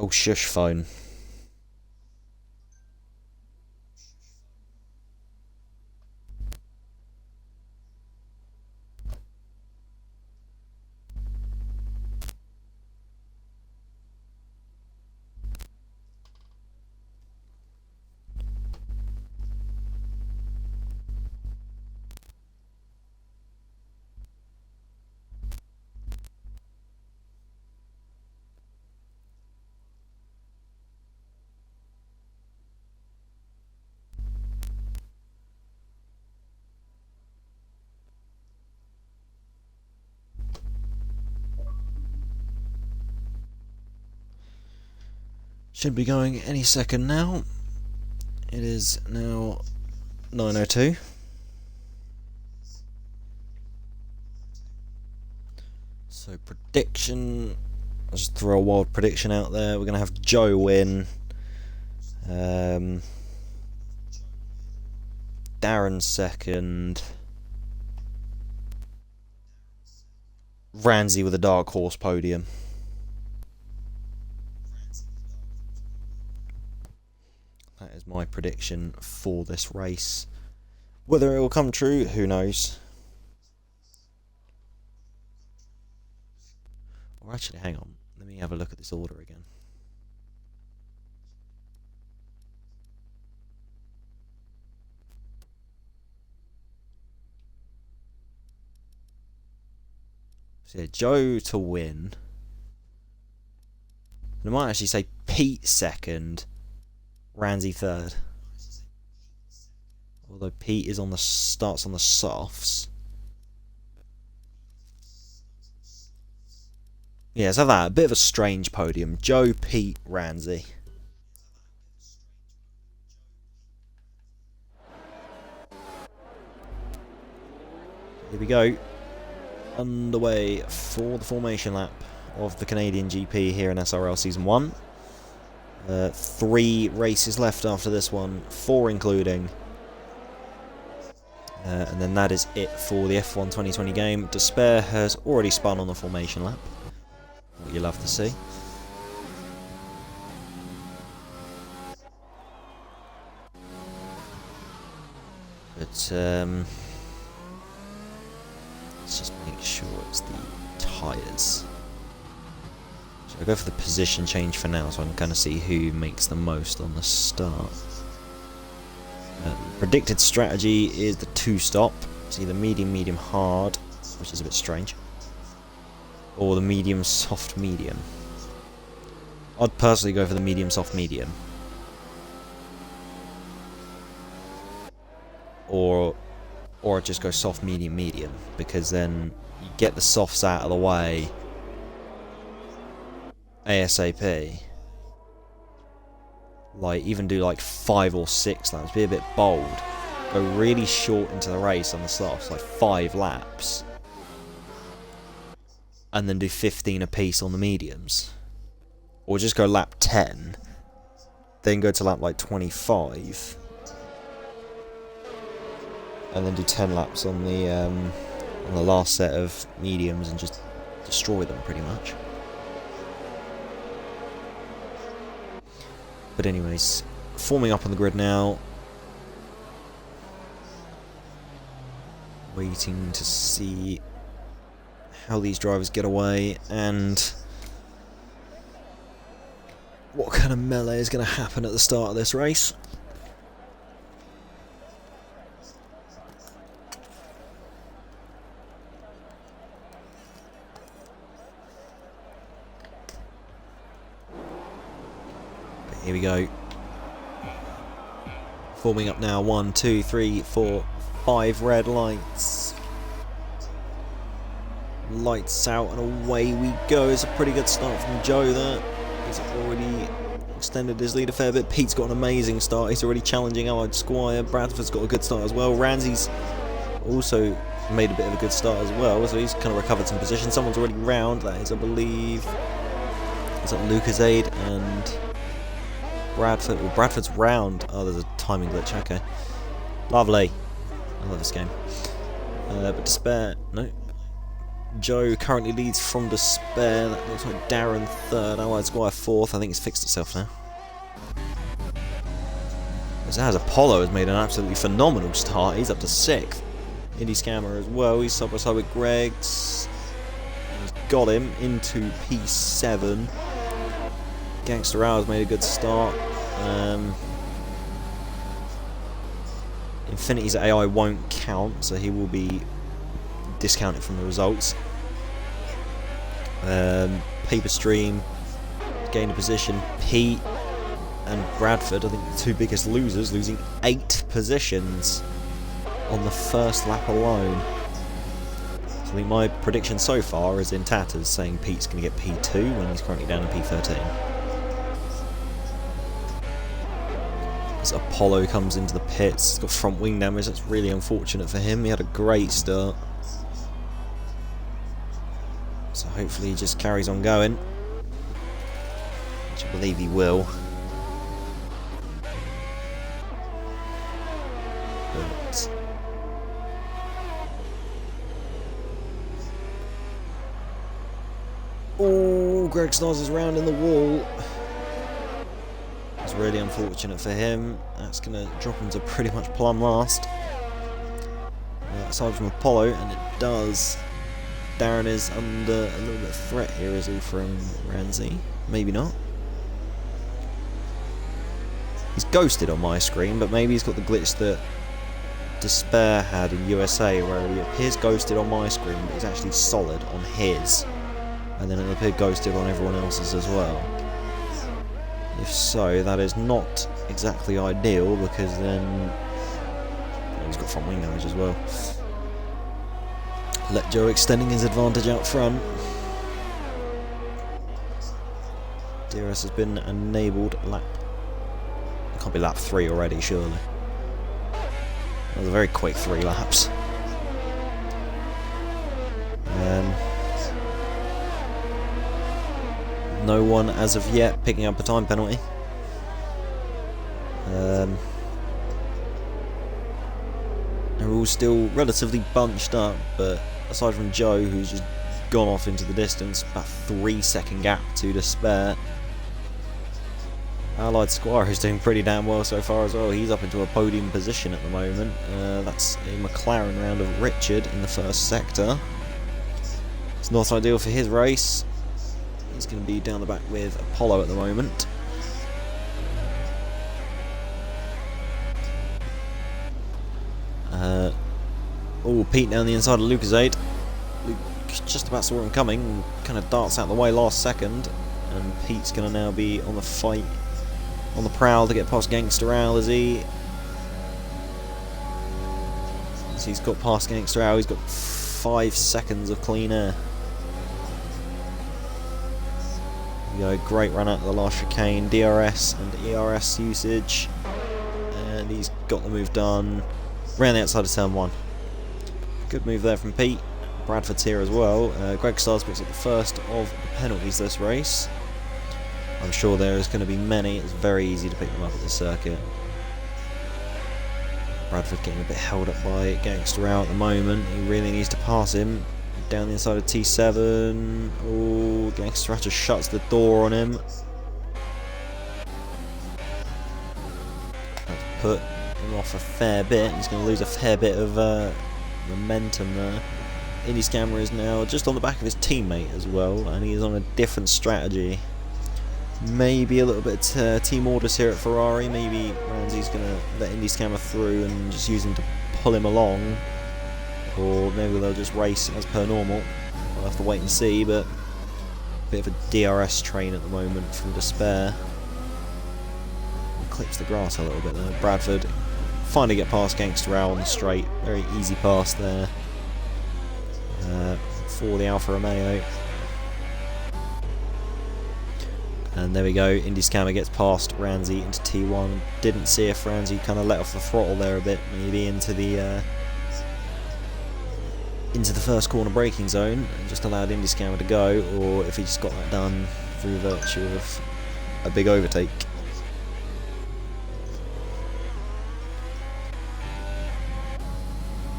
Oh, shush phone. Should be going any second now. It is now 9:02. So prediction, I'll just throw a wild prediction out there. We're going to have Joe win. Darren second. Ramsey with a dark horse podium. That is my prediction for this race. Whether it will come true, who knows? Or actually, hang on. Let me have a look at this order again. So yeah, Joe to win. And I might actually say Pete second, Ramsey third. Although Pete is on the starts on the softs. Yeah, so that a bit of a strange podium. Joe, Pete, Ramsey. Here we go. Underway for the formation lap of the Canadian GP here in SRL Season 1. 3 races left after this one, 4 including. And then that is it for the F1 2020 game. Despair has already spun on the formation lap. What you love to see. But let's just make sure it's the tyres. So I'll go for the position change for now, so I can kind of see who makes the most on the start. Predicted strategy is the 2-stop. It's either medium, medium, hard, which is a bit strange, or the medium, soft, medium. I'd personally go for the medium, soft, medium. Or just go soft, medium, medium, because then you get the softs out of the way ASAP. Like, even do like 5 or 6 laps, be a bit bold. Go really short into the race on the softs, like 5 laps. And then do 15 apiece on the mediums. Or just go lap 10, then go to lap like 25. And then do 10 laps on the last set of mediums and just destroy them pretty much. But anyways, forming up on the grid now. Waiting to see how these drivers get away and what kind of melee is going to happen at the start of this race. Here we go. Forming up now. 1, 2, 3, 4, 5 red lights. Lights out and away we go. It's a pretty good start from Joe there. He's already extended his lead a fair bit. Pete's got an amazing start. He's already challenging Allied Squire. Bradford's got a good start as well. Ramsey's also made a bit of a good start as well. So he's kind of recovered some position. Someone's already round. That is, I believe, is that Lucasade and Bradford. Well, Bradford's round. Oh, there's a timing glitch. Okay. Lovely. I love this game. But Despair, no. Joe currently leads from Despair. That looks like Darren third. Allied Squire fourth. I think it's fixed itself now. As Apollo has made an absolutely phenomenal start. He's up to 6th. Indy Scammer as well. He's side by side with Greg's. He's got him into P7. Gangster Hour's made a good start. Infinity's AI won't count, so he will be discounted from the results. Paper Stream gained a position. Pete and Bradford, I think the 2 biggest losers, losing 8 positions on the first lap alone. So I think my prediction so far is in tatters, saying Pete's going to get P2 when he's currently down in P13. as Apollo comes into the pits. He's got front wing damage. That's really unfortunate for him. He had a great start. So hopefully he just carries on going, which I believe he will. But oh, Greg Stars is round in the wall. It's really unfortunate for him. That's going to drop him to pretty much plumb last. Aside from Apollo, and it does. Darren is under a little bit of threat here, is he, from Ramsey? Maybe not. He's ghosted on my screen, but maybe he's got the glitch that Despair had in USA, where he appears ghosted on my screen, but he's actually solid on his. And then it appeared ghosted on everyone else's as well. If so, that is not exactly ideal, because then he's got front wing damage as well. Let Joe extending his advantage out front. DRS has been enabled lap. It can't be lap 3 already, surely. That was a very quick 3 laps. No one as of yet picking up a time penalty. They're all still relatively bunched up, but aside from Joe, who's just gone off into the distance, about 3-second gap to Despair. Allied Squire is doing pretty damn well so far as well. He's up into a podium position at the moment. That's a McLaren round of Richard in the first sector. It's not ideal for his race. He's going to be down the back with Apollo at the moment. Oh, Pete down the inside of Lucasade. Luke just about saw him coming, kind of darts out the way last second, and Pete's going to now be on the fight, on the prowl to get past Gangster Al, is he? So he's got past Gangster Al, he's got 5 seconds of clean air. There we go, great run out of the last chicane, DRS and ERS usage, and he's got the move done, round the outside of turn 1. Good move there from Pete. Bradford's here as well. Greg Stars picks up the first of the penalties this race. I'm sure there is going to be many. It's very easy to pick them up at this circuit. Bradford getting a bit held up by Gangster Al at the moment. He really needs to pass him. Down the inside of T7. Oh, Gangster Al just shuts the door on him. That's put him off a fair bit. He's going to lose a fair bit of momentum there. Indy Scammer is now just on the back of his teammate as well, and he is on a different strategy. Maybe a little bit team orders here at Ferrari. Maybe Ramsey's going to let Indy Scammer through and just use him to pull him along, or maybe they'll just race as per normal. We'll have to wait and see, but a bit of a DRS train at the moment from Despair. Clips the grass a little bit there. Bradford finally get past Gangster Al on the straight. Very easy pass there for the Alfa Romeo. And there we go, Indy Scammer gets past Ramsey into T1. Didn't see if Ramsey kind of let off the throttle there a bit, maybe into the first corner braking zone and just allowed Indy Scammer to go, or if he just got that done through virtue of a big overtake.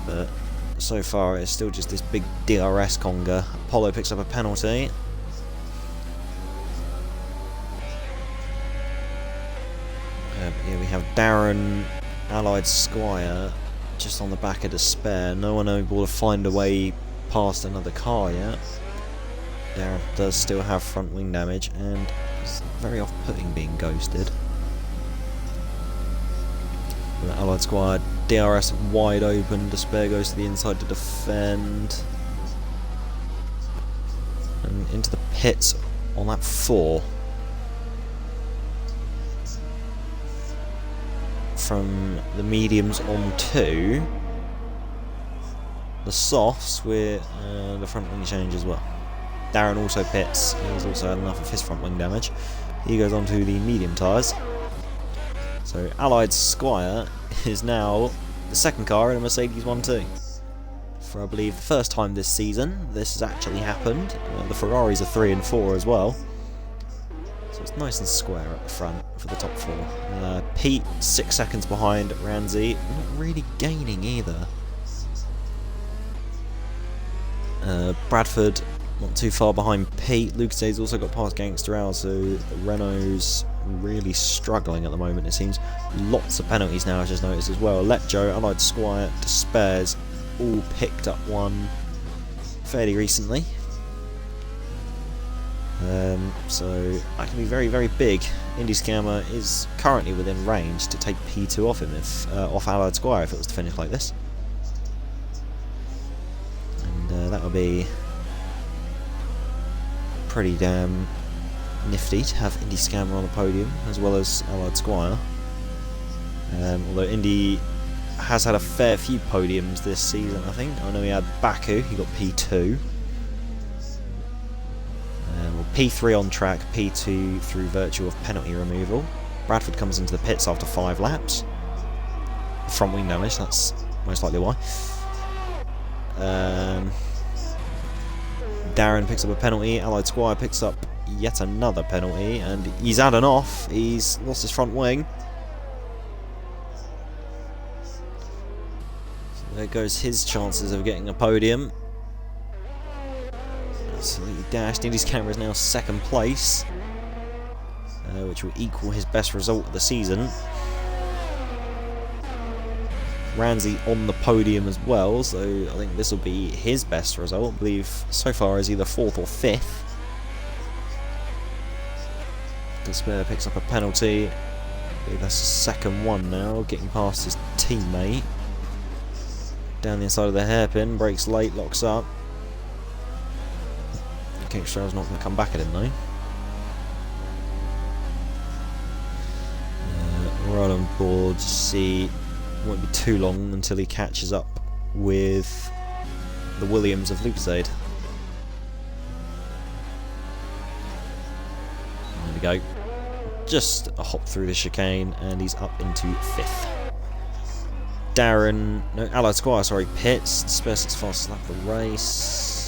But so far it's still just this big DRS conga. Apollo picks up a penalty. Here we have Darren, Allied Squire, just on the back of Despair. No one able to find a way past another car yet. Darren does still have front wing damage, and it's very off-putting being ghosted. With Allied Squire, DRS wide open, Despair goes to the inside to defend. And into the pits on lap 4. From the mediums on 2. The softs with the front wing change as well. Darren also pits, he's also had enough of his front wing damage. He goes on to the medium tyres. So Allied Squire is now the second car in a Mercedes 1-2. For I believe the first time this season this has actually happened. The Ferraris are 3 and 4 as well. So it's nice and square at the front for the top 4. Pete 6 seconds behind Ranzi, not really gaining either. Bradford not too far behind Pete. Lucas's also got past Gangster Al, so the Renault's really struggling at the moment, it seems. Lots of penalties now, I just noticed as well. Letjo, Allied Squire, Despairs all picked up one fairly recently. So that can be very, very big. Indy Scammer is currently within range to take P2 off him, if off Allied Squire, if it was to finish like this. And that would be pretty damn nifty to have Indy Scammer on the podium as well as Allied Squire. Although Indy has had a fair few podiums this season, I think. I know he had Baku, he got P2. Well, P3 on track, P2 through virtue of penalty removal. Bradford comes into the pits after 5 laps. Front wing damage, that's most likely why. Darren picks up a penalty, Allied Squire picks up yet another penalty, and he's had an off, he's lost his front wing. So there goes his chances of getting a podium. Absolutely dashed. Indy's camera is now 2nd place, which will equal his best result of the season. Ranzi on the podium as well, so I think this will be his best result. I believe so far is either 4th or 5th. Despair picks up a penalty. I believe that's the 2nd one now, getting past his teammate. Down the inside of the hairpin, brakes late, locks up. Kickstrell's not going to come back at him though. Right on board to see. Won't be too long until he catches up with the Williams of Lucasade. There we go. Just a hop through the chicane and he's up into 5th. Darren, no, Allied Squire, sorry, pits. Disperse its fastest lap of the race.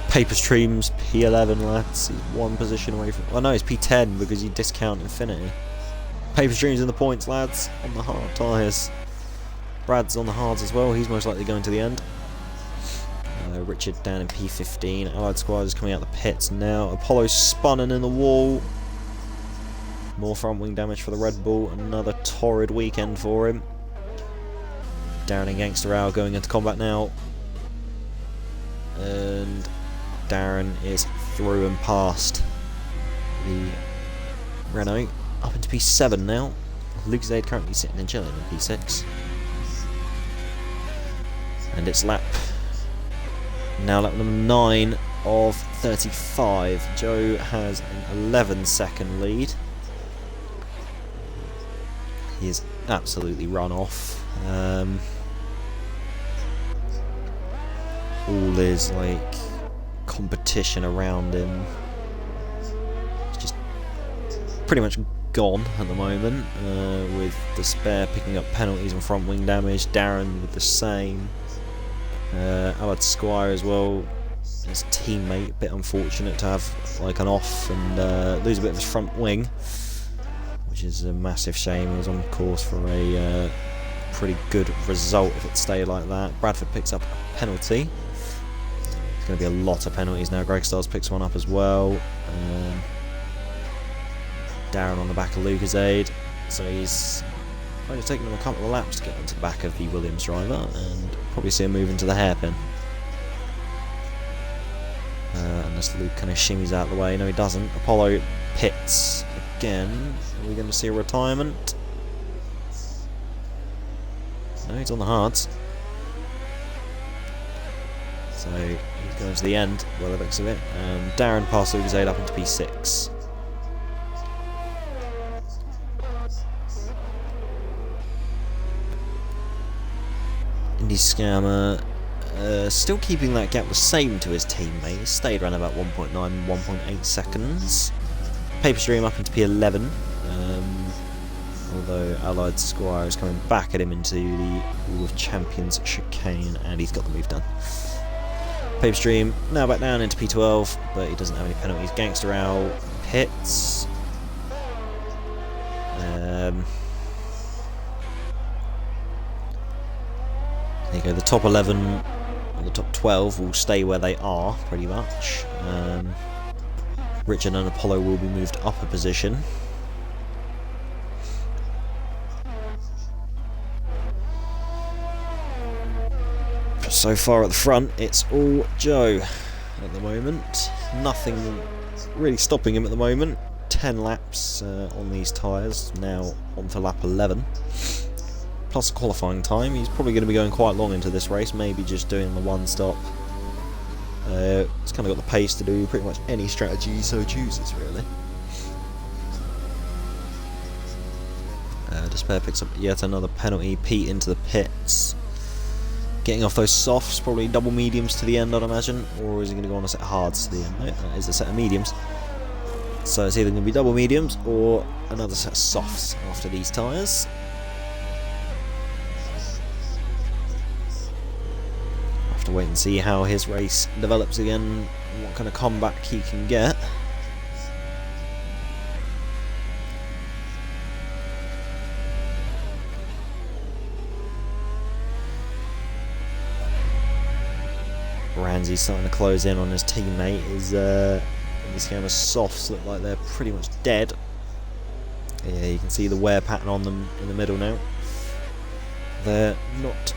Paper Streams, P11 lads, he's 1 position away from... Oh no, it's P10 because you discount Infinity. Paper Streams in the points lads, on the hard tyres. Brad's on the hards as well, he's most likely going to the end. Richard down in P15, Allied Squire is coming out the pits now. Apollo spun in the wall. More front wing damage for the Red Bull, another torrid weekend for him. Darren and Gangster Al going into combat now. And Darren is through and past the Renault, up into P7 now. Lucasade currently sitting and chilling in P6. And it's lap number 9 of 35. Joe has an 11-second lead. He is absolutely run off. All is like competition around him. It's just pretty much gone at the moment, with Despair picking up penalties and front wing damage, Darren with the same. Allied Squire as well, his teammate, a bit unfortunate to have like an off and lose a bit of his front wing, which is a massive shame. He was on course for a pretty good result if it stayed like that. Bradford picks up a penalty. There's going to be a lot of penalties now. Greg Stars picks one up as well. Darren on the back of Lucasade, so he's only taking him a couple of laps to get onto the back of the Williams driver, and probably see him move into the hairpin. Unless Luke kind of shimmies out of the way. No, he doesn't. Apollo pits again. Are we going to see a retirement? No, he's on the hards. So he's going to the end, by the looks of it. Darren past Lucasade up into P6. Indy Scammer still keeping that gap the same to his teammate. Stayed around about 1.9, 1.8 seconds. Paper Stream up into P11. Although Allied Squire is coming back at him into the Wall of Champions chicane, and he's got the move done. Paper Stream now back down into P12, but he doesn't have any penalties. Gangster Owl hits. There you go, the top 11 and the top 12 will stay where they are, pretty much. Richard and Apollo will be moved up a position. So far at the front, it's all Joe at the moment. Nothing really stopping him at the moment. 10 laps on these tyres, now on to lap 11. Plus qualifying time. He's probably going to be going quite long into this race, maybe just doing the one stop. It's kind of got the pace to do pretty much any strategy he so chooses, really. Despair picks up yet another penalty. Pete into the pits. Getting off those softs, probably double mediums to the end, I'd imagine. Or is he going to go on a set of hards to the end? No, that is a set of mediums. So it's either going to be double mediums or another set of softs after these tyres. We'll have to wait and see how his race develops again, and what kind of comeback he can get. Ramsey's starting to close in on his teammate. These game of softs look like they're pretty much dead. Yeah, you can see the wear pattern on them in the middle now. They're not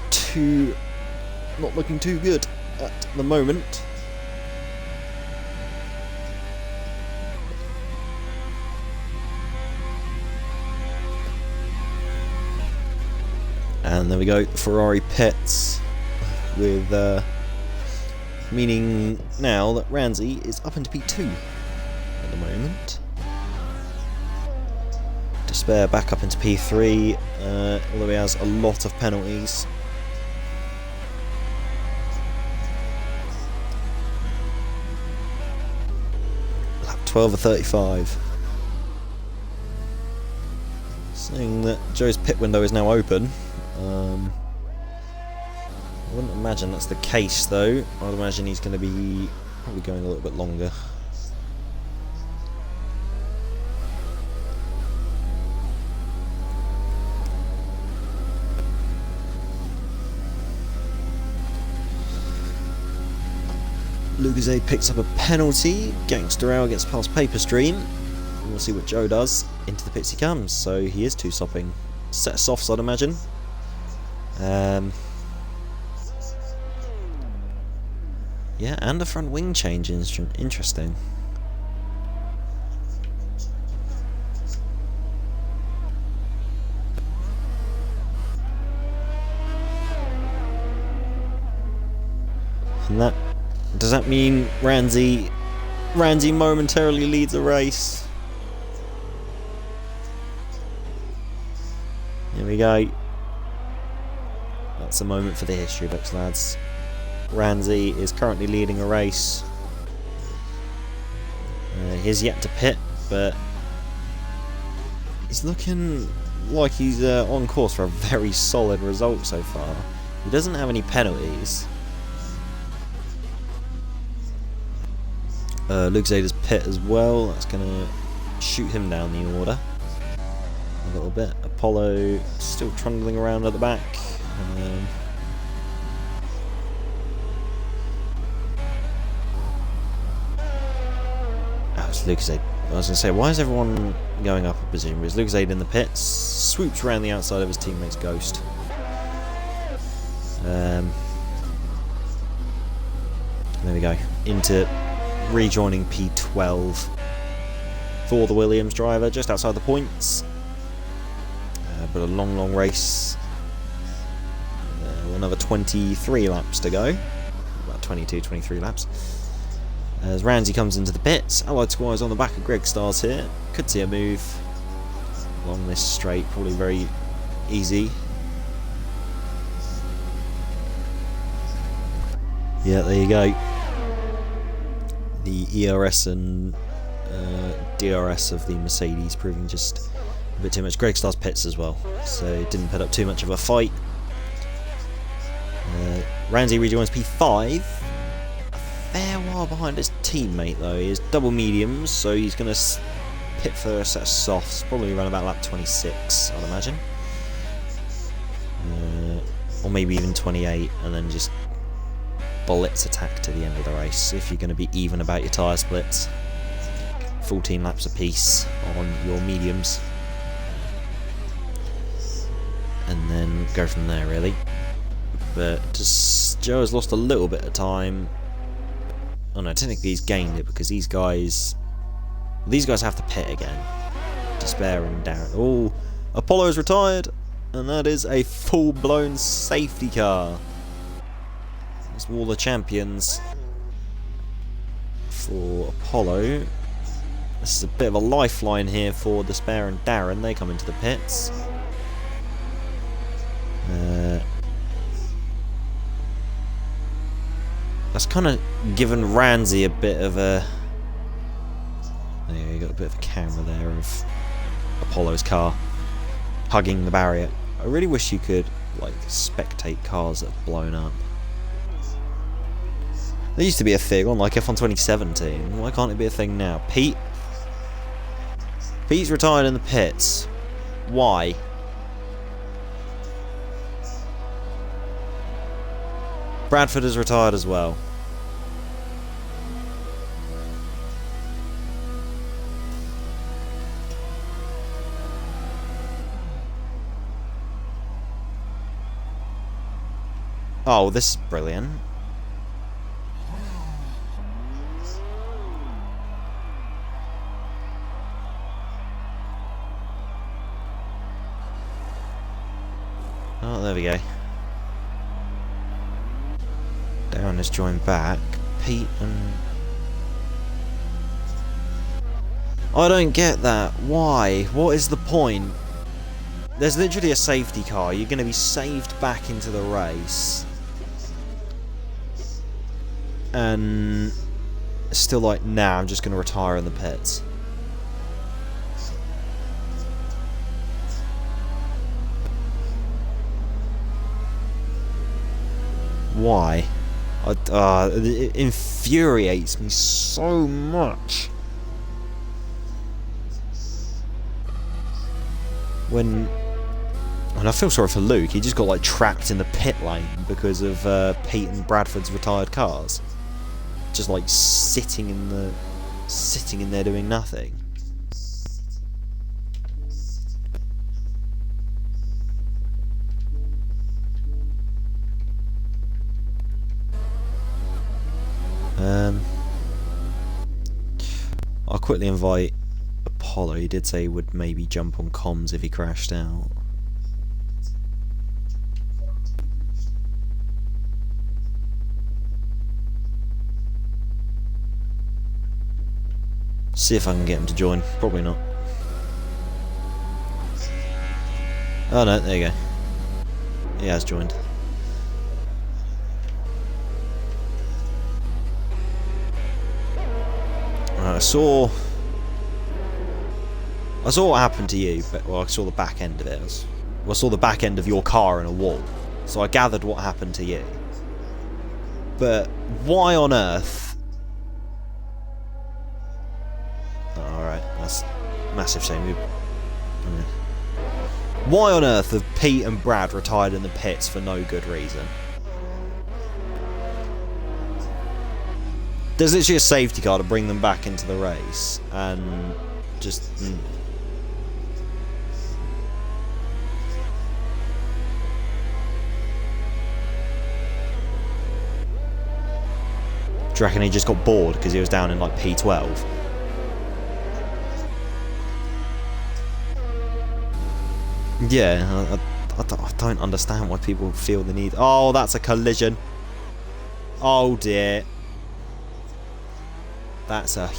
looking too good at the moment. And there we go, Ferrari pits with meaning now that Ramsey is up into P2 at the moment. Despair back up into P3, although he has a lot of penalties. Lap 12 of 35. Saying that Joe's pit window is now open. I wouldn't imagine that's the case though. I'd imagine he's going to be probably going a little bit longer. Lucasade picks up a penalty. Gangster Owl gets past Paper Stream. And we'll see what Joe does. Into the pits he comes. So he is two-stopping. Set of softs, I'd imagine. Yeah, and a front wing change. Interesting. And that does that mean Ramsey momentarily leads the race? Here we go. That's a moment for the history books, lads. Ramsey is currently leading a race. He's yet to pit, but he's looking like he's on course for a very solid result so far. He doesn't have any penalties. Luke Zader's pit as well. That's going to shoot him down the order a little bit. Apollo still trundling around at the back. It's Lucasade. I was going to say, why is everyone going up a position? Because Lucasade in the pits swoops around the outside of his teammate's Ghost. There we go. Into rejoining P12 for the Williams driver, just outside the points. But a long race. Another 23 laps to go. About 22, 23 laps. As Ramsey comes into the pits, Allied Squire's on the back of Greg Stars here. Could see a move along this straight, probably very easy. Yeah, there you go. The ERS and DRS of the Mercedes proving just a bit too much. Greg starts pits as well, so he didn't put up too much of a fight. Ramsey rejoins P5. A fair while behind his teammate though. He is double mediums, so he's going to pit for a set of softs, probably around about lap 26, I'd imagine. Or maybe even 28, and then just blitz attack to the end of the race if you're going to be even about your tyre splits. 14 laps apiece on your mediums. And then go from there, really. But Joe has lost a little bit of time. Oh no, technically he's gained it because these guys have to pit again. Despair and Darren. Oh, Apollo is retired, and that is a full-blown safety car. It's all the champions for Apollo. This is a bit of a lifeline here for Despair and Darren. They come into the pits. That's kind of given Ramsey a bit of a... There you got a bit of a camera there of Apollo's car hugging the barrier. I really wish you could like spectate cars that have blown up. There used to be a thing on like F1 2017. Why can't it be a thing now? Pete's retired in the pits. Why? Bradford is retired as well. Oh, this is brilliant. Oh, there we go. Darren has joined back. Pete and... I don't get that. Why? What is the point? There's literally a safety car. You're going to be saved back into the race. And... still like, nah, I'm just going to retire in the pits. Why? It infuriates me so much when, and I feel sorry for Luke. He just got like trapped in the pit lane because of Pete and Bradford's retired cars, just like sitting in there doing nothing. I'll quickly invite Apollo. He did say he would maybe jump on comms if he crashed out. See if I can get him to join. Probably not. Oh no, there you go. He has joined. I saw what happened to you, but well, I saw the back end of it. I saw the back end of your car in a wall, so I gathered what happened to you. But why on earth? Oh, alright, that's a massive shame. Why on earth have Pete and Brad retired in the pits for no good reason? There's literally a safety car to bring them back into the race, and just... Do you reckon he just got bored because he was down in like P12? Yeah, I don't understand why people feel the need... Oh, that's a collision. Oh dear. That's a...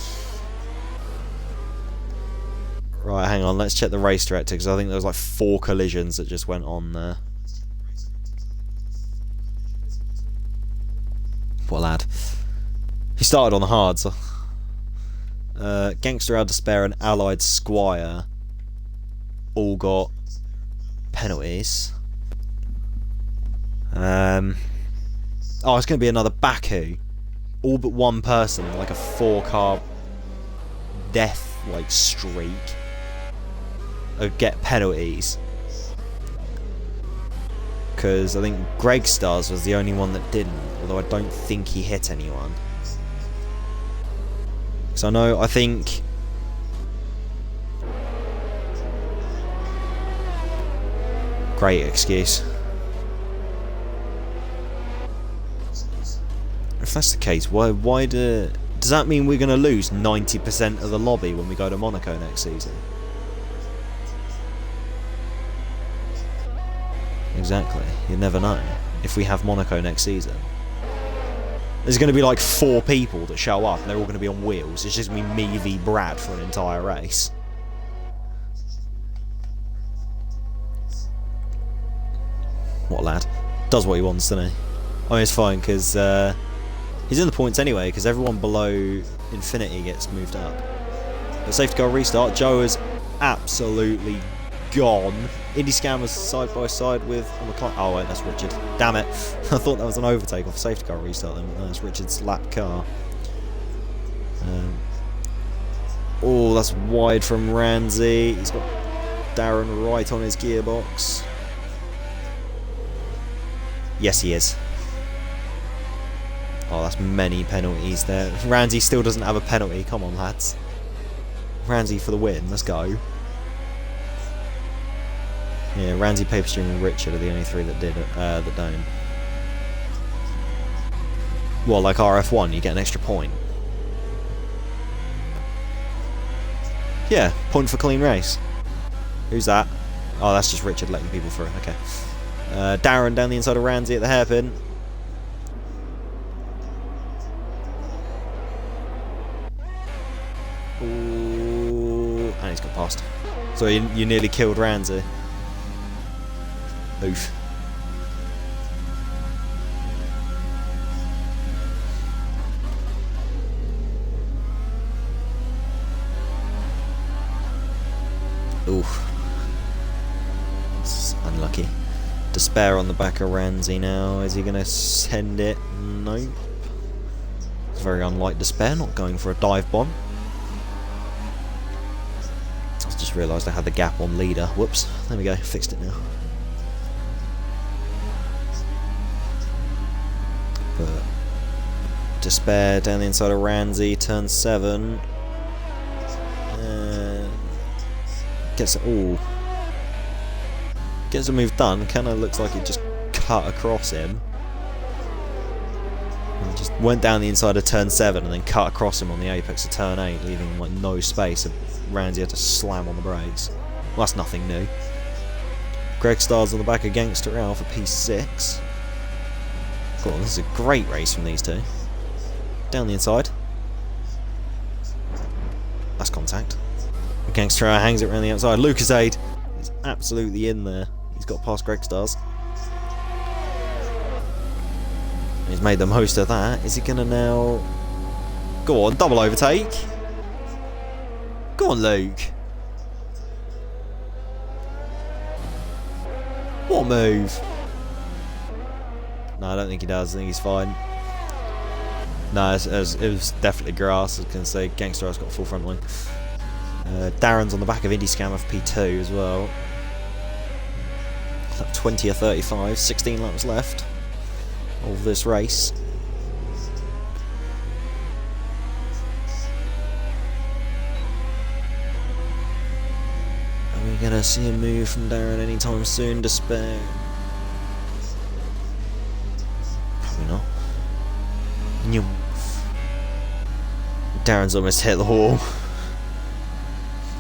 Right, hang on, let's check the race director, because I think there was like 4 collisions that just went on there. Poor lad. He started on the hard, so... Gangster Al Despair and Allied Squire all got penalties. Oh, it's going to be another Baku. All but one person, like a 4-car death streak, get penalties. Because I think Greg Stars was the only one that didn't, although I don't think he hit anyone. So I think great excuse. If that's the case, why does that mean we're going to lose 90% of the lobby when we go to Monaco next season? Exactly. You never know. If we have Monaco next season, there's going to be like 4 people that show up and they're all going to be on wheels. It's just going to be me v Brad for an entire race. What a lad. Does what he wants, doesn't he? I mean, it's fine because he's in the points anyway, because everyone below Infinity gets moved up. But safety car restart. Joe is absolutely gone. Indy Scammers side by side with McLaren. Oh wait, that's Richard. Damn it! I thought that was an overtake off safety car restart. Then no, it's Richard's lap car. Oh, that's wide from Ramsey. He's got Darren right on his gearbox. Yes, he is. Oh, that's many penalties there. Ramsey still doesn't have a penalty. Come on, lads. Ramsey for the win. Let's go. Yeah, Ramsey, Paperstream and Richard are the only 3 that did that don't. Well, like RF1, you get an extra point. Yeah, point for clean race. Who's that? Oh, that's just Richard letting people through. Okay. Darren down the inside of Ramsey at the hairpin. Ooh, and he's got past. So you nearly killed Ramsey. Oof. Oof. It's unlucky. Despair on the back of Ramsey now. Is he going to send it? Nope. It's very unlike Despair, not going for a dive bomb. I just realised I had the gap on leader. Whoops. There we go. Fixed it now. But Despair down the inside of Ramsey, turn 7. Gets it all. Gets the move done. Kind of looks like it just cut across him. And just went down the inside of turn 7 and then cut across him on the apex of turn 8, leaving him like no space. So Ramsey had to slam on the brakes. Well, that's nothing new. Greg Stars on the back of Gangster Al for P6. God, this is a great race from these two. Down the inside. That's contact. Gangster Al hangs it around the outside. Lucas Aid is absolutely in there. He's got past Greg Stars. He's made the most of that. Is he going to now... Go on, double overtake. Go on, Luke. What move? No, I don't think he does. I think he's fine. No, it was definitely grass. I was going to say Gangster Al's got full front line. Darren's on the back of Indy Scammer for P2 as well. 20 or 35, 16 laps left of this race. Are we going to see a move from Darren anytime soon? Despair. Probably not. Darren's almost hit the wall.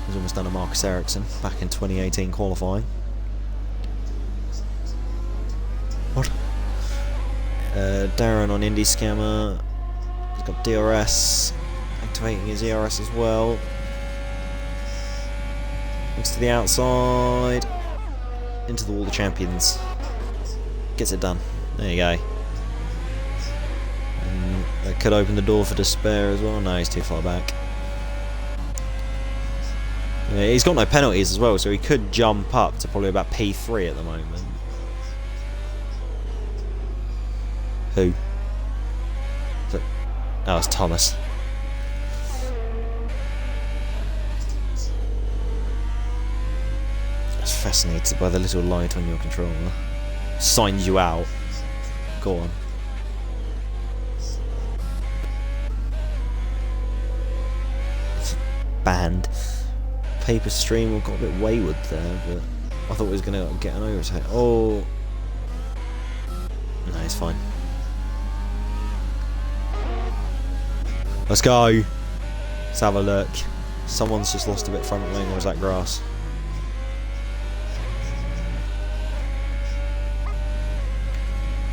He's almost done a Marcus Ericsson back in 2018 qualifying. What? Darren on Indy Scammer. He's got DRS. Activating his ERS as well. Looks to the outside. Into the wall of champions. Gets it done. There you go. And that could open the door for Despair as well. No, he's too far back. Yeah, he's got no penalties as well, so he could jump up to probably about P3 at the moment. Who? Oh, it's Thomas. I was fascinated by the little light on your controller. Signs you out. Go on. Banned. Paper stream got a bit wayward there, but I thought he was going to get an overtake. Oh. No, it's fine. Let's go. Let's have a look. Someone's just lost a bit front wing, or is that grass?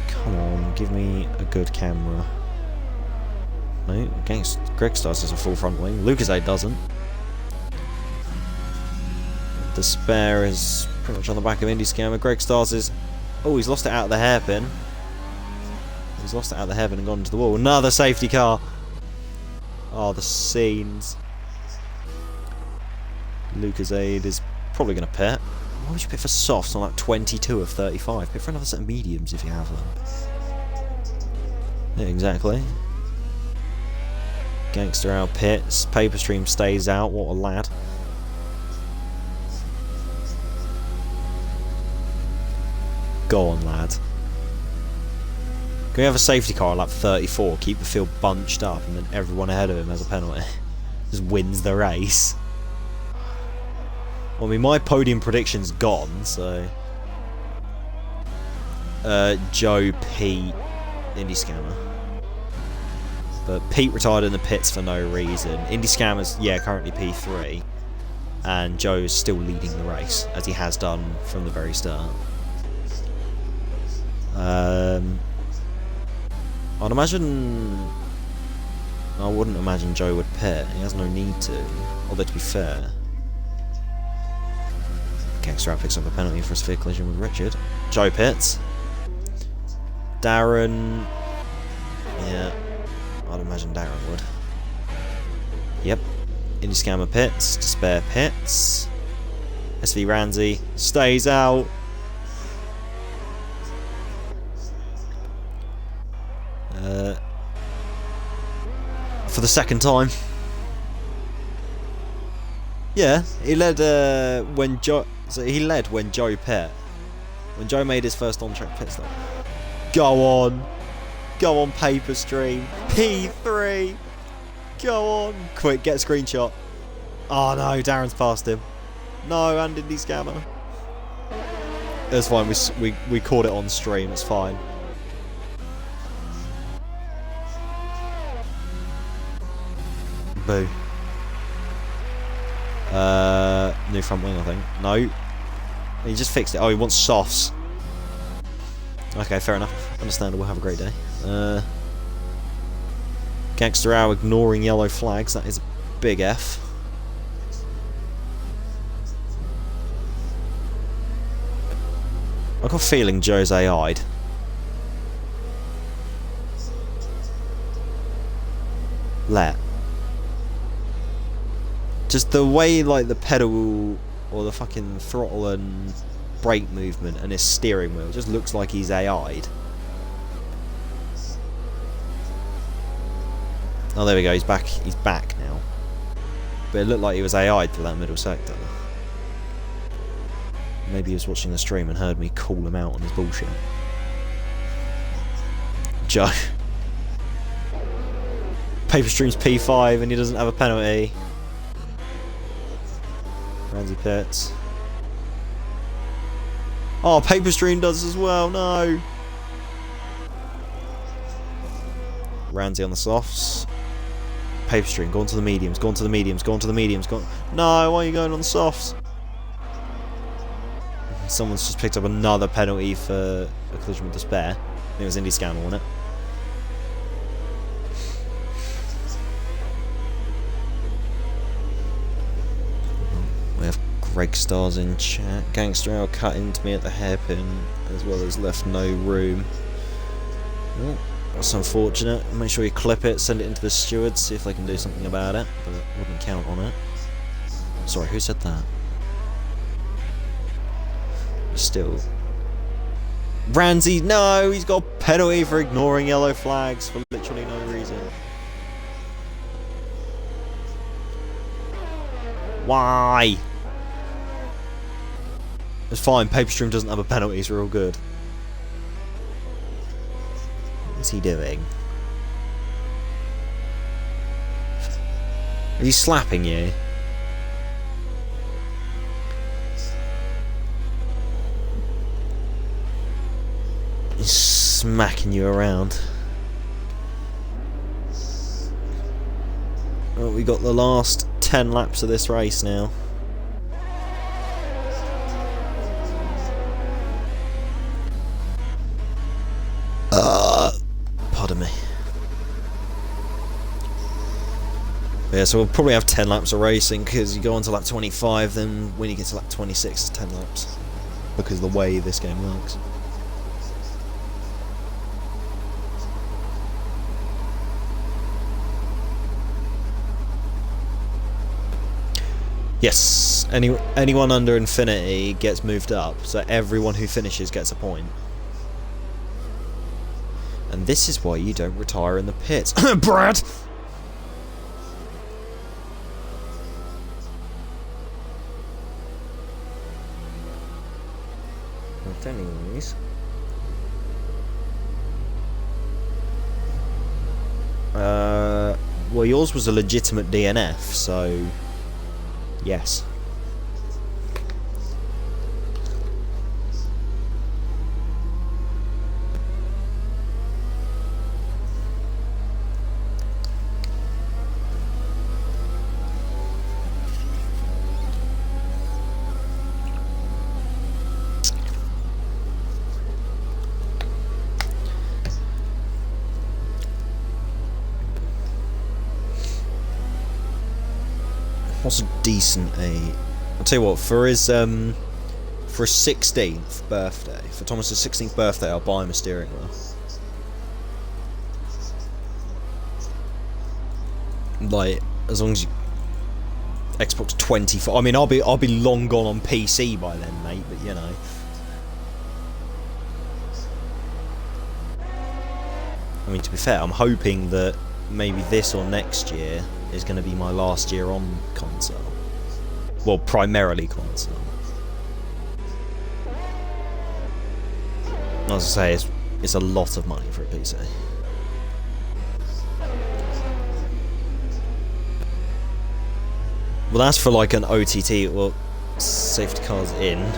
Come on, give me a good camera. No, Greg Stars has a full front wing. Lucasade doesn't. Despair is pretty much on the back of Indy Scammer. Greg Stars is... Oh, he's lost it out of the hairpin. He's lost it out of the hairpin and gone into the wall. Another safety car. Oh, the scenes. Lucasade is probably going to pit. Why would you pit for softs on like 22 of 35? Pit for another set of mediums if you have them. Yeah, exactly. Gangster out pits. Paper Stream stays out. What a lad. Go on, lad. Can we have a safety car at like 34, keep the field bunched up, and then everyone ahead of him has a penalty? Just wins the race. Well, I mean, my podium prediction's gone, so... Joe, Pete, Indy Scammer. But Pete retired in the pits for no reason. Indy Scammer's, yeah, currently P3. And Joe's still leading the race, as he has done from the very start. I'd imagine... I wouldn't imagine Joe would pit. He has no need to. Although, to be fair... Gangster picks up a penalty for a severe collision with Richard. Joe pits. Darren... Yeah. I'd imagine Darren would. Yep. Indy Scammer pits. Despair pits. SV Ramsey stays out. For the second time. Yeah, he led when Joe. So he led when Joe pit. When Joe made his first on-track pit stop. Go on, Paper Stream. P3. Go on, quick, get a screenshot. Oh no, Darren's passed him. No, and Indy Scammer. It's fine. We caught it on stream. It's fine. Boo. New front wing, I think. No. He just fixed it. Oh, he wants softs. Okay, fair enough. Understandable. Have a great day. Gangster Hour ignoring yellow flags. That is a big F. I've got a feeling Joe's AI'd. Let. Just the way, like, the pedal or the fucking throttle and brake movement and his steering wheel just looks like he's AI'd. Oh, there we go. He's back. He's back now. But it looked like he was AI'd for that middle sector. Maybe he was watching the stream and heard me call him out on his bullshit. Joe. Paper Stream's P5 and he doesn't have a penalty. Ramsey pits. Oh, Paper Stream does as well. No. Ramsey on the softs. Paper Stream, go on to the mediums. Go on to the mediums. Go on to the mediums. Go on. No, why are you going on the softs? Someone's just picked up another penalty for a collision with Despair. I think it was Indy Scammer, wasn't it? We have Greg Stars in chat. Gangster L cut into me at the hairpin, as well as left no room. Oh, that's unfortunate. Make sure you clip it, send it into the stewards, see if they can do something about it, but wouldn't count on it. Sorry, who said that? Still. Ramsey, no! He's got a penalty for ignoring yellow flags for literally no reason. Why? It's fine, Paperstream doesn't have a penalty, so we're all good. What is he doing? Is he slapping you? He's smacking you around. Oh, we got the last 10 laps of this race now. Pardon me. Yeah, so we'll probably have 10 laps of racing, because you go on to lap 25, then when you get to lap 26 it's 10 laps. Because of the way this game works. Yes, anyone under infinity gets moved up, so everyone who finishes gets a point. And this is why you don't retire in the pits. Brad! But anyways... well, yours was a legitimate DNF, so... yes. What's a decent age? I'll tell you what, for his 16th birthday, for Thomas's 16th birthday, I'll buy him a steering wheel. Like, as long as you Xbox 24. I mean, I'll be long gone on PC by then, mate. But you know. I mean, to be fair, I'm hoping that maybe this or next year is going to be my last year on console. Well, primarily console. As I say, it's a lot of money for a PC. Well, that's for like an OTT. Well, safety car's in.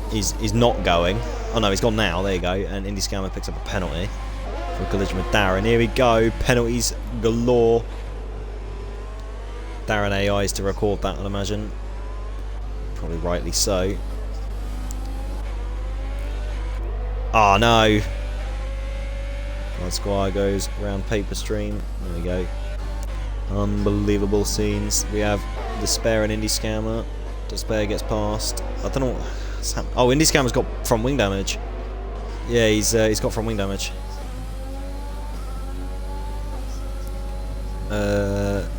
He's not going. Oh no, he's gone now. There you go. And Indy Scammer picks up a penalty for a collision with Darren. Here we go. Penalties galore. Darren AI's to record that, I'd imagine. Probably rightly so. Ah, oh, no. Rod Squire goes around Paperstream. There we go. Unbelievable scenes. We have Despair and Indy Scammer. Despair gets past. I don't know what's happening. Oh, Indy Scammer's got front wing damage. Yeah, he's got front wing damage.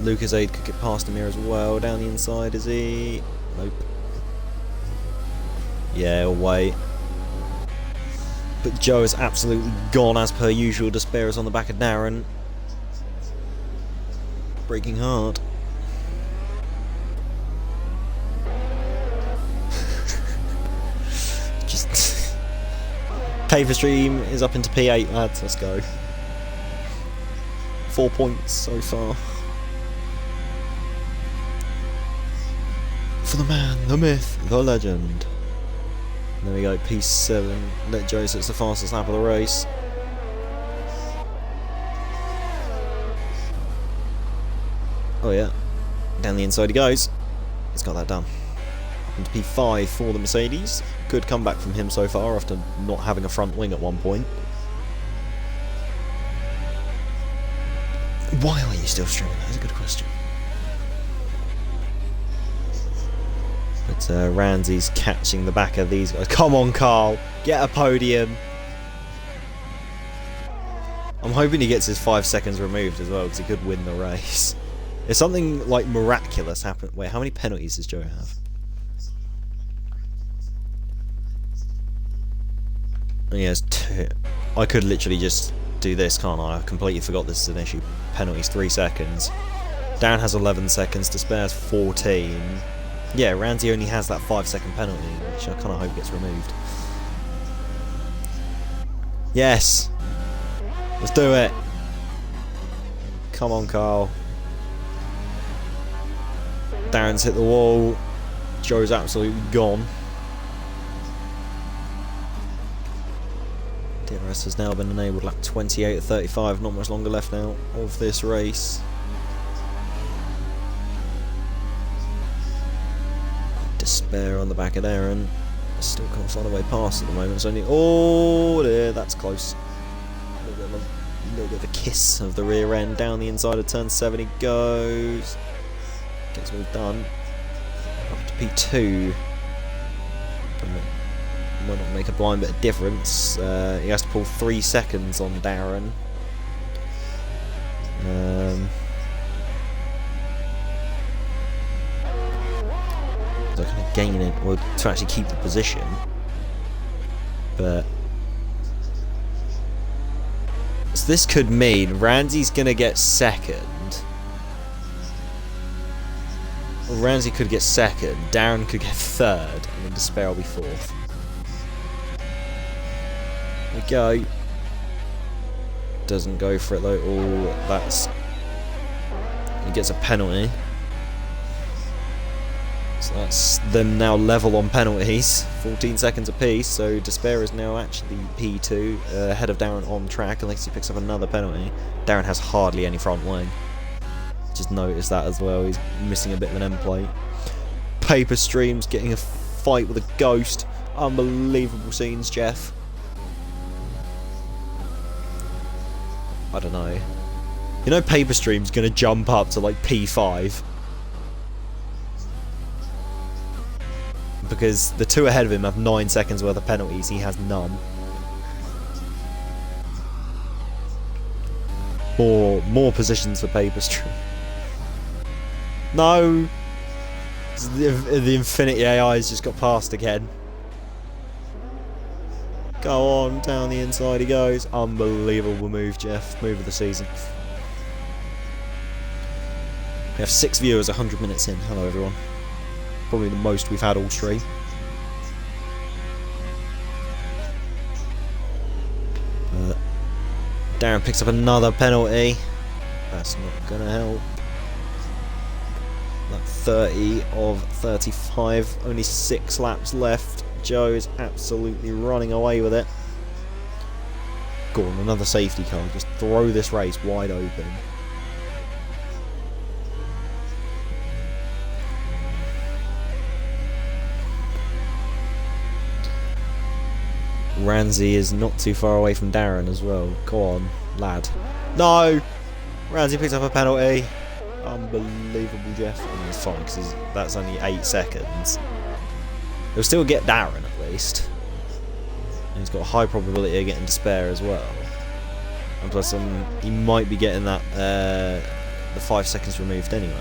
Lucas Aid could get past him here as well. Down the inside, is he? Nope. Yeah, away. But Joe is absolutely gone as per usual. Despair is on the back of Darren. Breaking hard. Just Paperstream is up into P8, lads. Let's go. 4 points so far. For the man, the myth, the legend. There we go, P7. Let Joe say it's the fastest lap of the race. Oh yeah, down the inside he goes. He's got that done. Up into P5 for the Mercedes. Good comeback from him so far after not having a front wing at one point. Why are you still streaming? That's a good question. But Ramsey's catching the back of these guys. Come on, Carl. Get a podium. I'm hoping he gets his 5 seconds removed as well, because he could win the race. If something like miraculous happened... Wait, how many penalties does Joe have? He has 2. I could literally just do this, can't I? I completely forgot this is an issue. Penalties, 3 seconds. Darren has 11 seconds, Despair has 14. Yeah, Ramsey only has that 5-second penalty, which I kind of hope gets removed. Yes! Let's do it! Come on, Carl. Darren's hit the wall. Joe's absolutely gone. DRS has now been enabled, lap 28 at 35, not much longer left now of this race. Despair on the back of Darren. Still can't find a way past at the moment. It's only... Oh dear, that's close. A little bit of a kiss of the rear end down the inside of turn 7 he goes. Gets all done. Up to P2. Might not make a blind bit of difference. He has to pull 3 seconds on Darren. So kind of gain it, or to actually keep the position. But so this could mean Ramsey's gonna get second. Ramsey could get second, Darren could get third, and then Despair will be fourth. There we go. Doesn't go for it though. Oh, that's... He gets a penalty. So that's them now level on penalties. 14 seconds apiece, so Despair is now actually P2, ahead of Darren on track, unless he picks up another penalty. Darren has hardly any front wing. Just noticed that as well, he's missing a bit of an end plate. Paper Stream's getting a fight with a ghost. Unbelievable scenes, Jeff. I don't know. You know Paper Stream's gonna jump up to like P5. Because the 2 ahead of him have 9 seconds worth of penalties, he has none. More positions for Paper Stream. No! The Infinity AI has just got past again. Go on, down the inside he goes. Unbelievable move, Jeff. Move of the season. We have 6 viewers 100 minutes in. Hello everyone. Probably the most we've had all stream. Darren picks up another penalty. That's not going to help. That 30 of 35. Only 6 laps left. Joe is absolutely running away with it. Go on, another safety car. Just throw this race wide open. Ramsey is not too far away from Darren as well. Go on, lad. No! Ramsey picks up a penalty. Unbelievable, Jeff. I mean, it's fine because that's only 8 seconds. He'll still get Darren at least. And he's got a high probability of getting Despair as well. And plus, he might be getting that the 5 seconds removed anyway.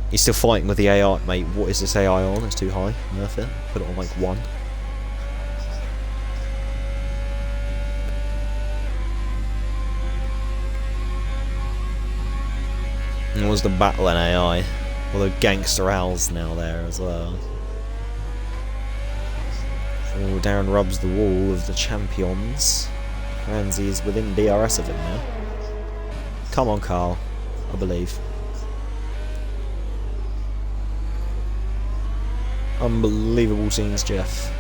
He's still fighting with the AI, mate. What is this AI on? It's too high. Nerf it. Put it on like 1. And was the battle in AI? Although Gangster Al's now there as well. Oh, Darren rubs the wall of the champions. Ramsey is within DRS of him now. Come on, Carl. I believe. Unbelievable scenes, Jeff.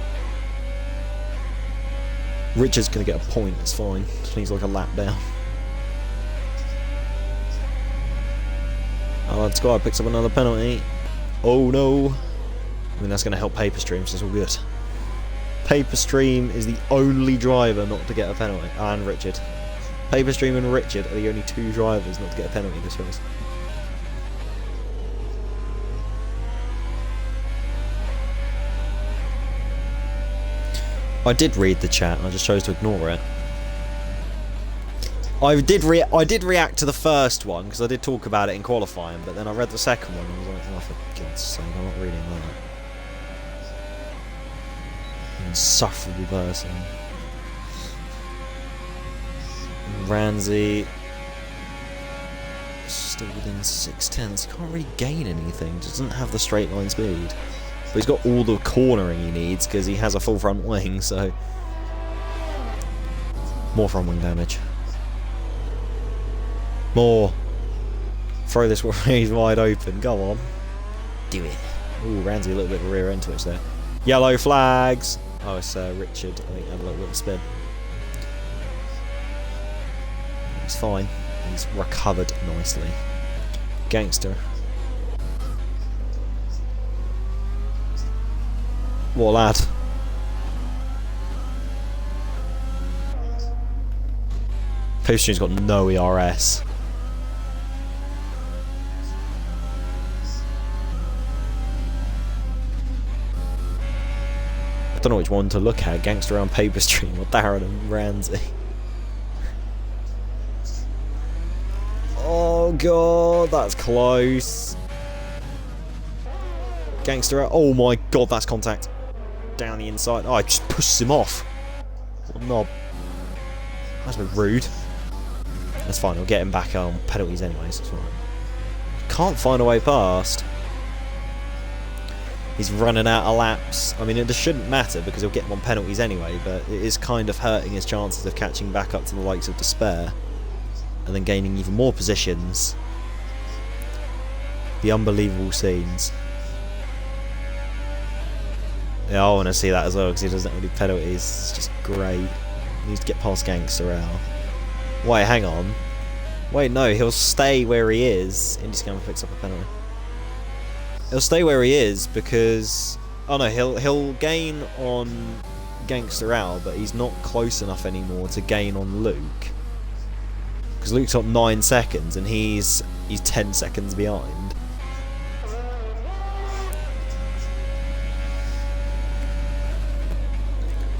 Richard's going to get a point, it's fine. Just needs like a lap down. Allied Sky picks up another penalty. Oh no. I mean, that's going to help Paper Stream, so it's all good. Paper Stream is the only driver not to get a penalty. And Richard. Paper Stream and Richard are the only 2 drivers not to get a penalty this race. I did read the chat, I just chose to ignore it. I did react to the first one because I did talk about it in qualifying, but then I read the second one and I was like, oh, for God's sake, I'm not reading that. Insufferable person. Ramsey still within 6/10. He can't really gain anything. Doesn't have the straight line speed, but he's got all the cornering he needs because he has a full front wing. So more front wing damage. More. Throw this race wide open. Go on. Do it. Ooh, Ramsey a little bit of a rear end twitch there. Yellow flags. Oh, it's Richard. I think had a little bit of a spin. He's fine. He's recovered nicely. Gangster. What a lad. Paperstream's got no ERS. I don't know which one to look at, Gangster on Paperstream or Darren and Ramsey. Oh god, that's close. Gangster, oh my god, that's contact. Down the inside. Oh, I just pushed him off. What a knob. That's a bit rude. That's fine, I'll get him back on penalties anyways, that's fine. Can't find a way past. He's running out of laps. I mean, it shouldn't matter because he'll get him on penalties anyway, but it is kind of hurting his chances of catching back up to the likes of Despair and then gaining even more positions. The unbelievable scenes. Yeah, I want to see that as well because he doesn't have any penalties. It's just great. He needs to get past Gangster out. Wait, hang on. Wait, no, he'll stay where he is. Indiscammer picks up a penalty. He'll stay where he is because... Oh no, he'll gain on Gangster Al, but he's not close enough anymore to gain on Luke. Because Luke's got 9 seconds and he's 10 seconds behind.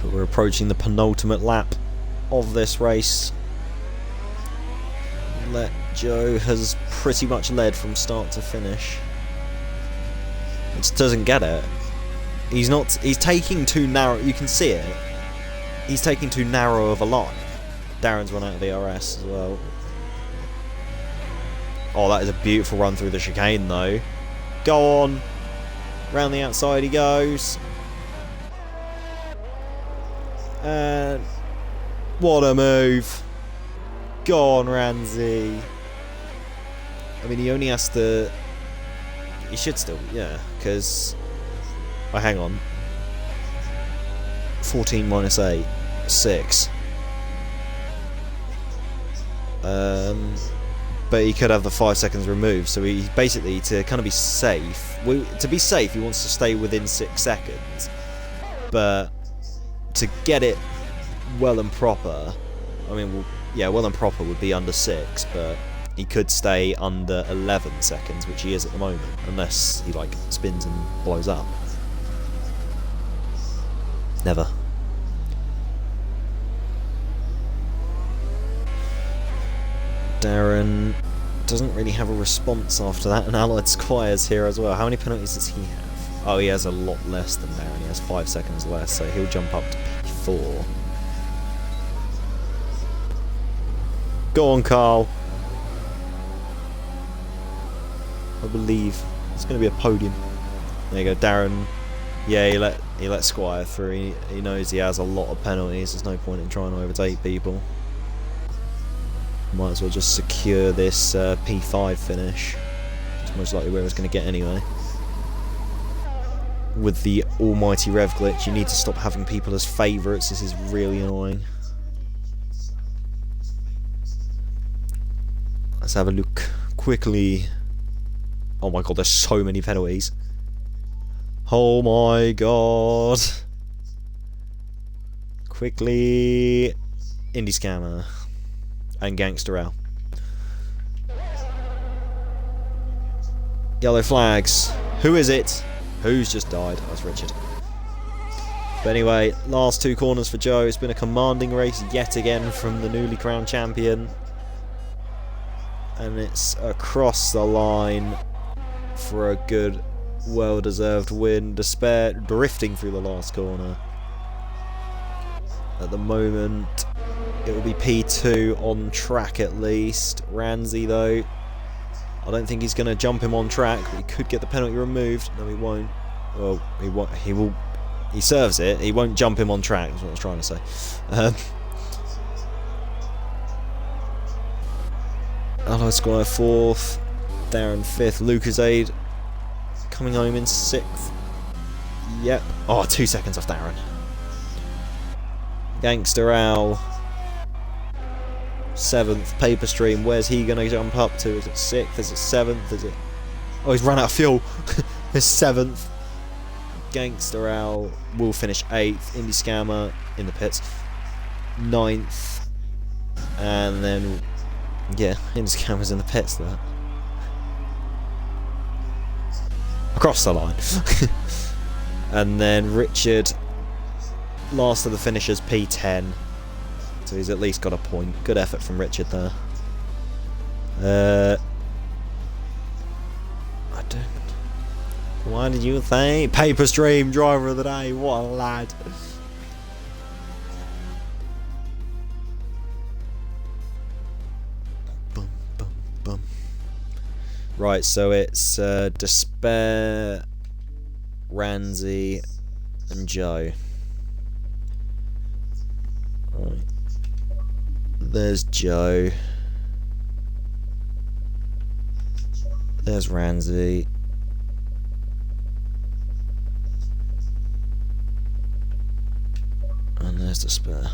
But we're approaching the penultimate lap of this race. Joe has pretty much led from start to finish. It just doesn't get it. He's taking too narrow, you can see it. He's taking too narrow of a line. Darren's run out of ERS as well. Oh, that is a beautiful run through the chicane though. Go on. Round the outside he goes. And what a move. Go on, Ramsey. I mean, he only has to... He should still, yeah, because... Oh, hang on. 14 minus 8. 6. But he could have the 5 seconds removed, so he basically, to kind of be safe... to be safe, he wants to stay within 6 seconds. But to get it well and proper... I mean, well, yeah, well and proper would be under 6, but... He could stay under 11 seconds, which he is at the moment, unless he like spins and blows up. Never. Darren doesn't really have a response after that, and Allied Squire's here as well. How many penalties does he have? Oh, he has a lot less than Darren. He has 5 seconds less, so he'll jump up to P4. Go on, Carl. I believe it's going to be a podium. There you go, Darren. Yeah, he let Squire through. He knows he has a lot of penalties. There's no point in trying to overtake people. Might as well just secure this P5 finish. It's most likely where it's going to get anyway. With the almighty rev glitch, you need to stop having people as favourites. This is really annoying. Let's have a look quickly. Oh my god, there's so many penalties. Oh my god. Quickly. Indie Scammer. And Gangster L. Yellow flags. Who is it? Who's just died? Oh, it's Richard. But anyway, last 2 corners for Joe. It's been a commanding race yet again from the newly crowned champion. and it's across the line for a good, well-deserved win. Despair drifting through the last corner. At the moment, it will be P2 on track at least. Ramsey, though, I don't think he's going to jump him on track, but he could get the penalty removed. No, he won't. Well, he won't. He will. He serves it. He won't jump him on track. That's what I was trying to say. Allo Squire 4th, Darren 5th, Lucasade coming home in 6th. Yep. Oh, 2 seconds off Darren. Gangster Owl 7th, Paper Stream. Where's he going to jump up to? Is it 6th? Is it 7th? Is it? Oh, he's run out of fuel. He's 7th. Gangster Owl will finish 8th. Indie Scammer in the pits 9th. And then, yeah, Indie Scammer's in the pits there. Across the line. And then Richard, last of the finishers, P10. So he's at least got a point. Good effort from Richard there. I don't. Why did you think? Paper Stream, driver of the day. What a lad. Bum, bum, bum. Right, so it's Despair, Ramsey, and Joe. Right. There's Joe. There's Ramsey. And there's Despair.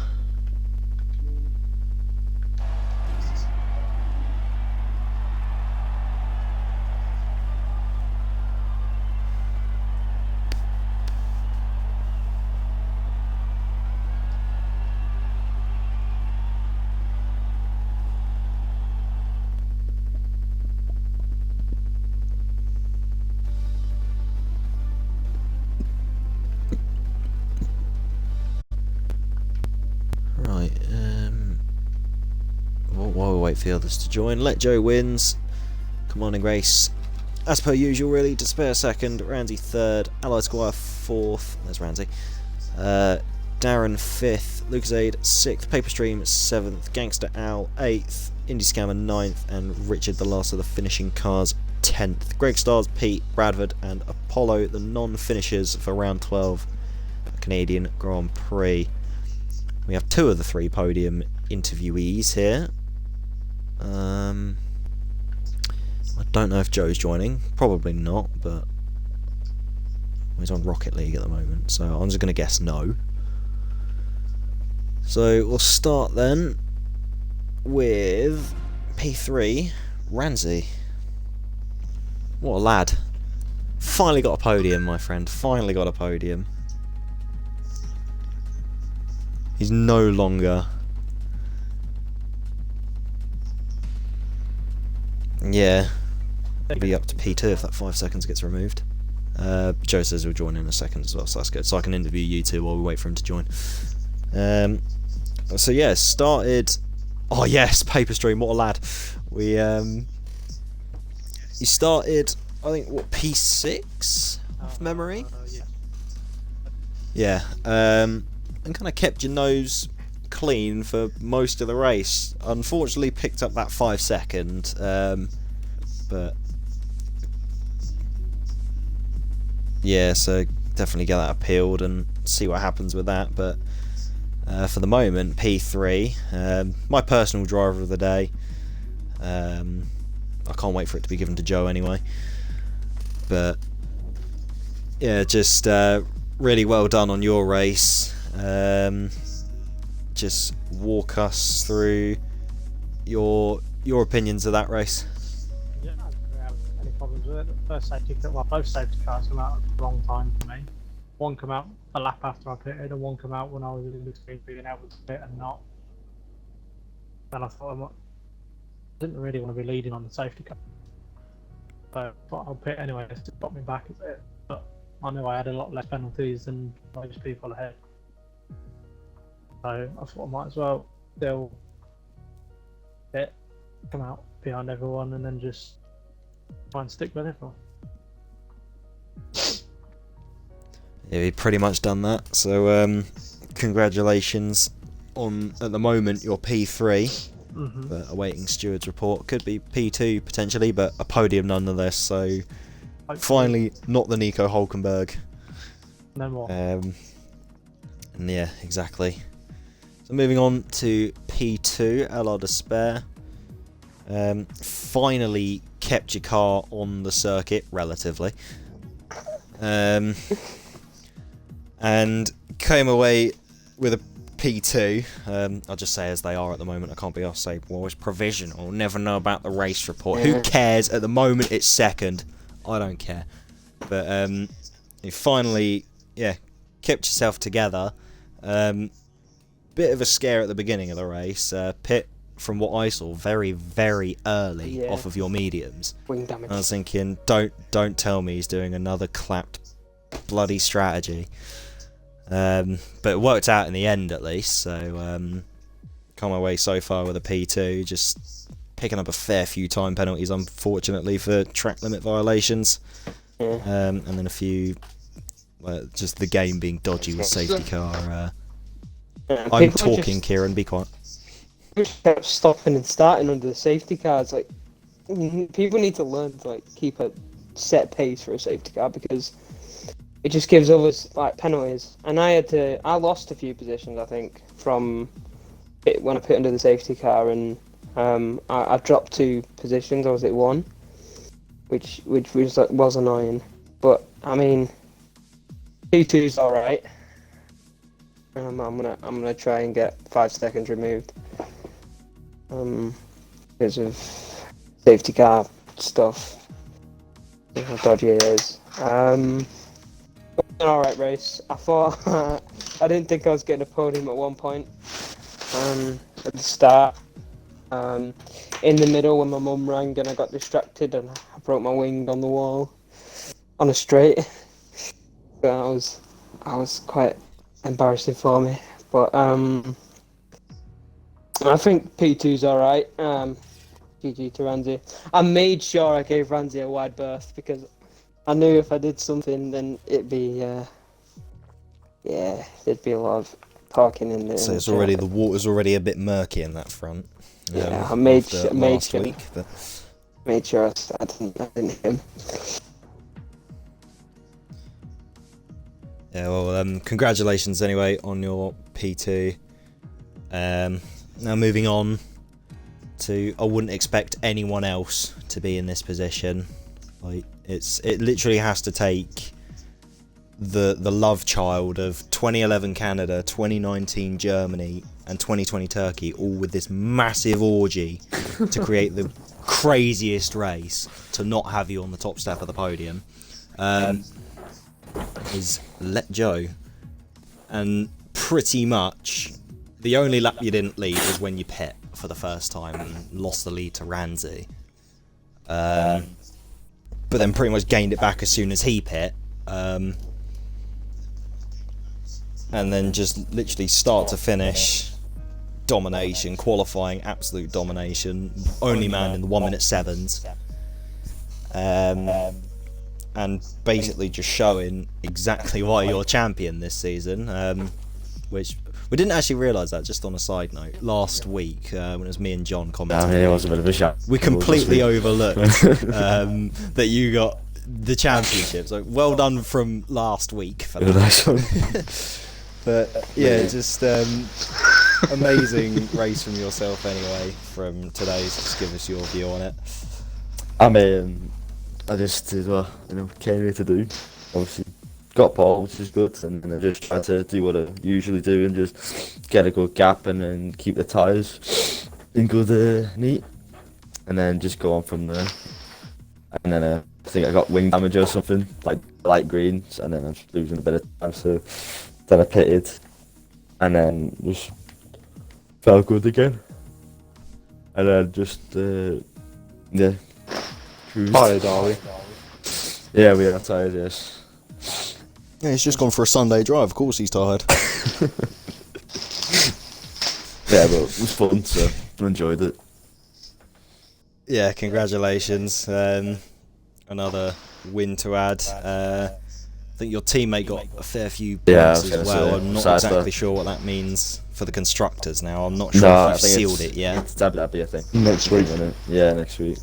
Right, while we wait for the others to join, Let Joe wins. Come on in, Grace. As per usual, really. Despair 2nd, Ramsey 3rd, Allied Squire 4th. There's Ramsey. Darren 5th, Lucasade 6th, Paper Stream 7th, Gangster Owl 8th, Indie Scammer 9th, and Richard, the last of the finishing cars, 10th. Greg Stars, Pete, Bradford, and Apollo, the non-finishers for round 12 Canadian Grand Prix. We have 2 of the 3 podium interviewees here. I don't know if Joe's joining. Probably not, but he's on Rocket League at the moment, so I'm just going to guess no. So we'll start then with P3, Ramsey. What a lad. Finally got a podium, my friend. Finally got a podium. He's no longer... Yeah. He'll be up to P2 if that 5 seconds gets removed. Joe says he'll join in a second as well, so that's good. So I can interview you two while we wait for him to join. So yeah, started... Oh yes, Paper Stream, what a lad. We he started, I think, what, P6 off memory? Yeah. And kind of kept your nose clean for most of the race. Unfortunately picked up that 5 second, but yeah, so definitely get that appealed and see what happens with that. But for the moment, P3, my personal driver of the day. I can't wait for it to be given to Joe anyway. But yeah, just really well done on your race. Just walk us through your opinions of that race. Yeah, I don't have any problems with it. The first safety car, well, both safety cars come out at the wrong time for me. One come out a lap after I pitted, and one come out when I was in between being able to pit and not. And I thought I didn't really want to be leading on the safety car, so I thought I'll pit anyway just to put me back a bit. But I knew I had a lot less penalties than most people ahead, so I thought I might as well still pit, come out behind everyone and then just try and stick with it. Yeah, we pretty much done that. So congratulations on, at the moment, your P3. But awaiting steward's report. Could be P2 potentially, but a podium nonetheless. So finally, not the Nico Hulkenberg. No more. And yeah, exactly. So moving on to P2, LR Despair. Finally kept your car on the circuit, relatively. And came away with a P2. I'll just say as they are at the moment. I can't be asked to say, well, it's provisional. Never know about the race report. Who cares? At the moment, it's second. I don't care. But you finally, kept yourself together. Bit of a scare at the beginning of the race. Pit, from what I saw, very, very early off of your mediums. Wing damage. I was thinking, don't tell me he's doing another clapped bloody strategy. But it worked out in the end, at least. So come away so far with a P2, just picking up a fair few time penalties, unfortunately, for track limit violations. And then a few, just the game being dodgy with safety car. I'm talking, Kieran, be quiet. People kept stopping and starting under the safety cars. Like, people need to learn to keep a set pace for a safety car, because it just gives others penalties. And I lost a few positions, I think, from when I put under the safety car, and I dropped 2 positions. I was at 1, which was annoying. But I mean, P2's all right. I'm gonna try and get 5 seconds removed because of safety car stuff. How dodgy it is. An alright race. I thought I didn't think I was getting a podium at one point. At the start, in the middle when my mum rang and I got distracted and I broke my wing on the wall on a straight. That was quite embarrassing for me, but I think P2's alright. GG to Randy. I made sure I gave Randy a wide berth because I knew if I did something, then it'd be there'd be a lot of talking in there. So it's already, the water's already a bit murky in that front. I made sure. Week, but... Made sure I didn't hit him. Yeah, well, congratulations anyway on your P2. Now moving on to, I wouldn't expect anyone else to be in this position. It literally has to take the love child of 2011 Canada, 2019 Germany, and 2020 Turkey, all with this massive orgy to create the craziest race to not have you on the top step of the podium. Is Let Joe, and pretty much the only lap you didn't lead was when you pit for the first time and lost the lead to Ranzi, but then pretty much gained it back as soon as he pit, and then just literally start to finish domination, qualifying absolute domination, only man in the 1 minute 7s. And basically just showing exactly why you're champion this season, which we didn't actually realise that, just on a side note, last week when it was me and John commenting. It was a bit of a shock. We completely overlooked that you got the championship. So well done from last week for that. Nice one. But yeah, just amazing race from yourself anyway from today. So just give us your view on it. I just did what came here to do. Obviously, got pole, which is good, and then I just tried to do what I usually do and just get a good gap and then keep the tyres in good neat, and then just go on from there. And then I think I got wing damage or something, like light greens, and then I was losing a bit of time, so then I pitted, and then just felt good again, and then just Tired, are we? Yeah, we are tired, yes. Yeah, he's just gone for a Sunday drive. Of course he's tired. Yeah, but it was fun, so I enjoyed it. Yeah, congratulations. Another win to add. I think your teammate got a fair few points Yeah, I was as gonna well. say, I'm not besides exactly that. sure what that means for the constructors now. I'm not sure No, if I you've think sealed it's, it yet. It's Abu Dhabi, I think. Next week. Yeah, next week.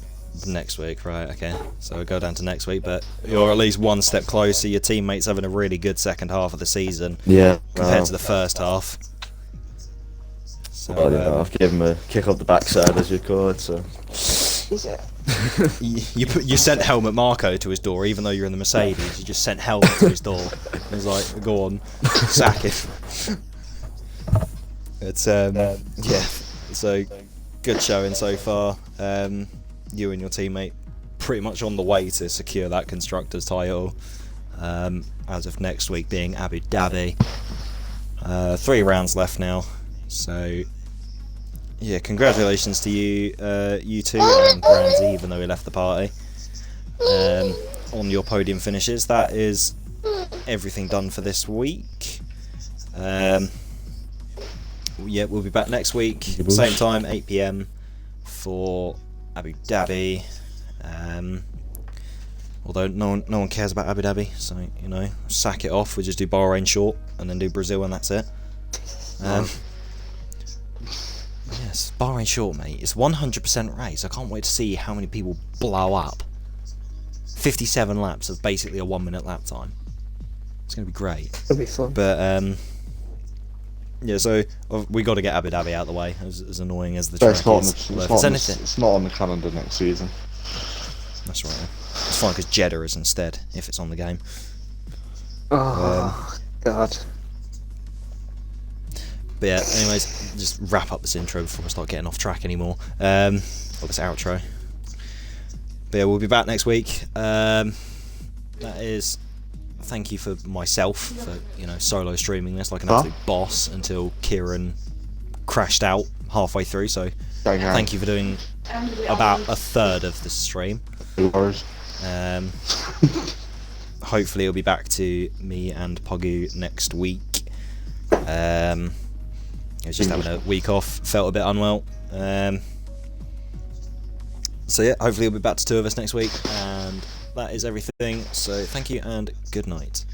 Next week, right, okay. So we'll go down to next week, but you're at least one step closer. Your teammate's having a really good second half of the season Yeah. compared to the first half. So, Well, you know, I've given him a kick up the backside, as you call it, so. Is it? you sent Helmut Marko to his door, even though you're in the Mercedes. You just sent Helmut to his door. It was like, go on, sack him. It's yeah. So good showing so far. You and your teammate pretty much on the way to secure that constructors title. As of next week being Abu Dhabi. 3 rounds left now. So yeah, congratulations to you, you two, and Ramsey, even though he left the party, on your podium finishes. That is everything done for this week. Yeah, we'll be back next week, same time, 8 PM for Abu Dhabi. Although no one cares about Abu Dhabi, so you know, sack it off. We just do Bahrain short and then do Brazil, and that's it. Yes, Bahrain short, mate. It's 100% race. I can't wait to see how many people blow up. 57 laps of basically a 1 minute lap time. It's gonna be great. It'll be fun. But yeah, so we got to get Abu Dhabi out of the way, as annoying as the But track is. it's not on the calendar next season. That's right. It's fine because Jeddah is instead, if it's on the game. Oh, God. But yeah, anyways, just wrap up this intro before I start getting off track anymore. Or this outro. But yeah, we'll be back next week. That is, thank you for myself for, you know, solo streaming this like an absolute boss until Kieran crashed out halfway through. So thank you for doing about a third of the stream. Hopefully it'll be back to me and Pogu next week. I was just having a week off, felt a bit unwell. So yeah, hopefully we'll be back to 2 of us next week, and that is everything. So thank you and good night.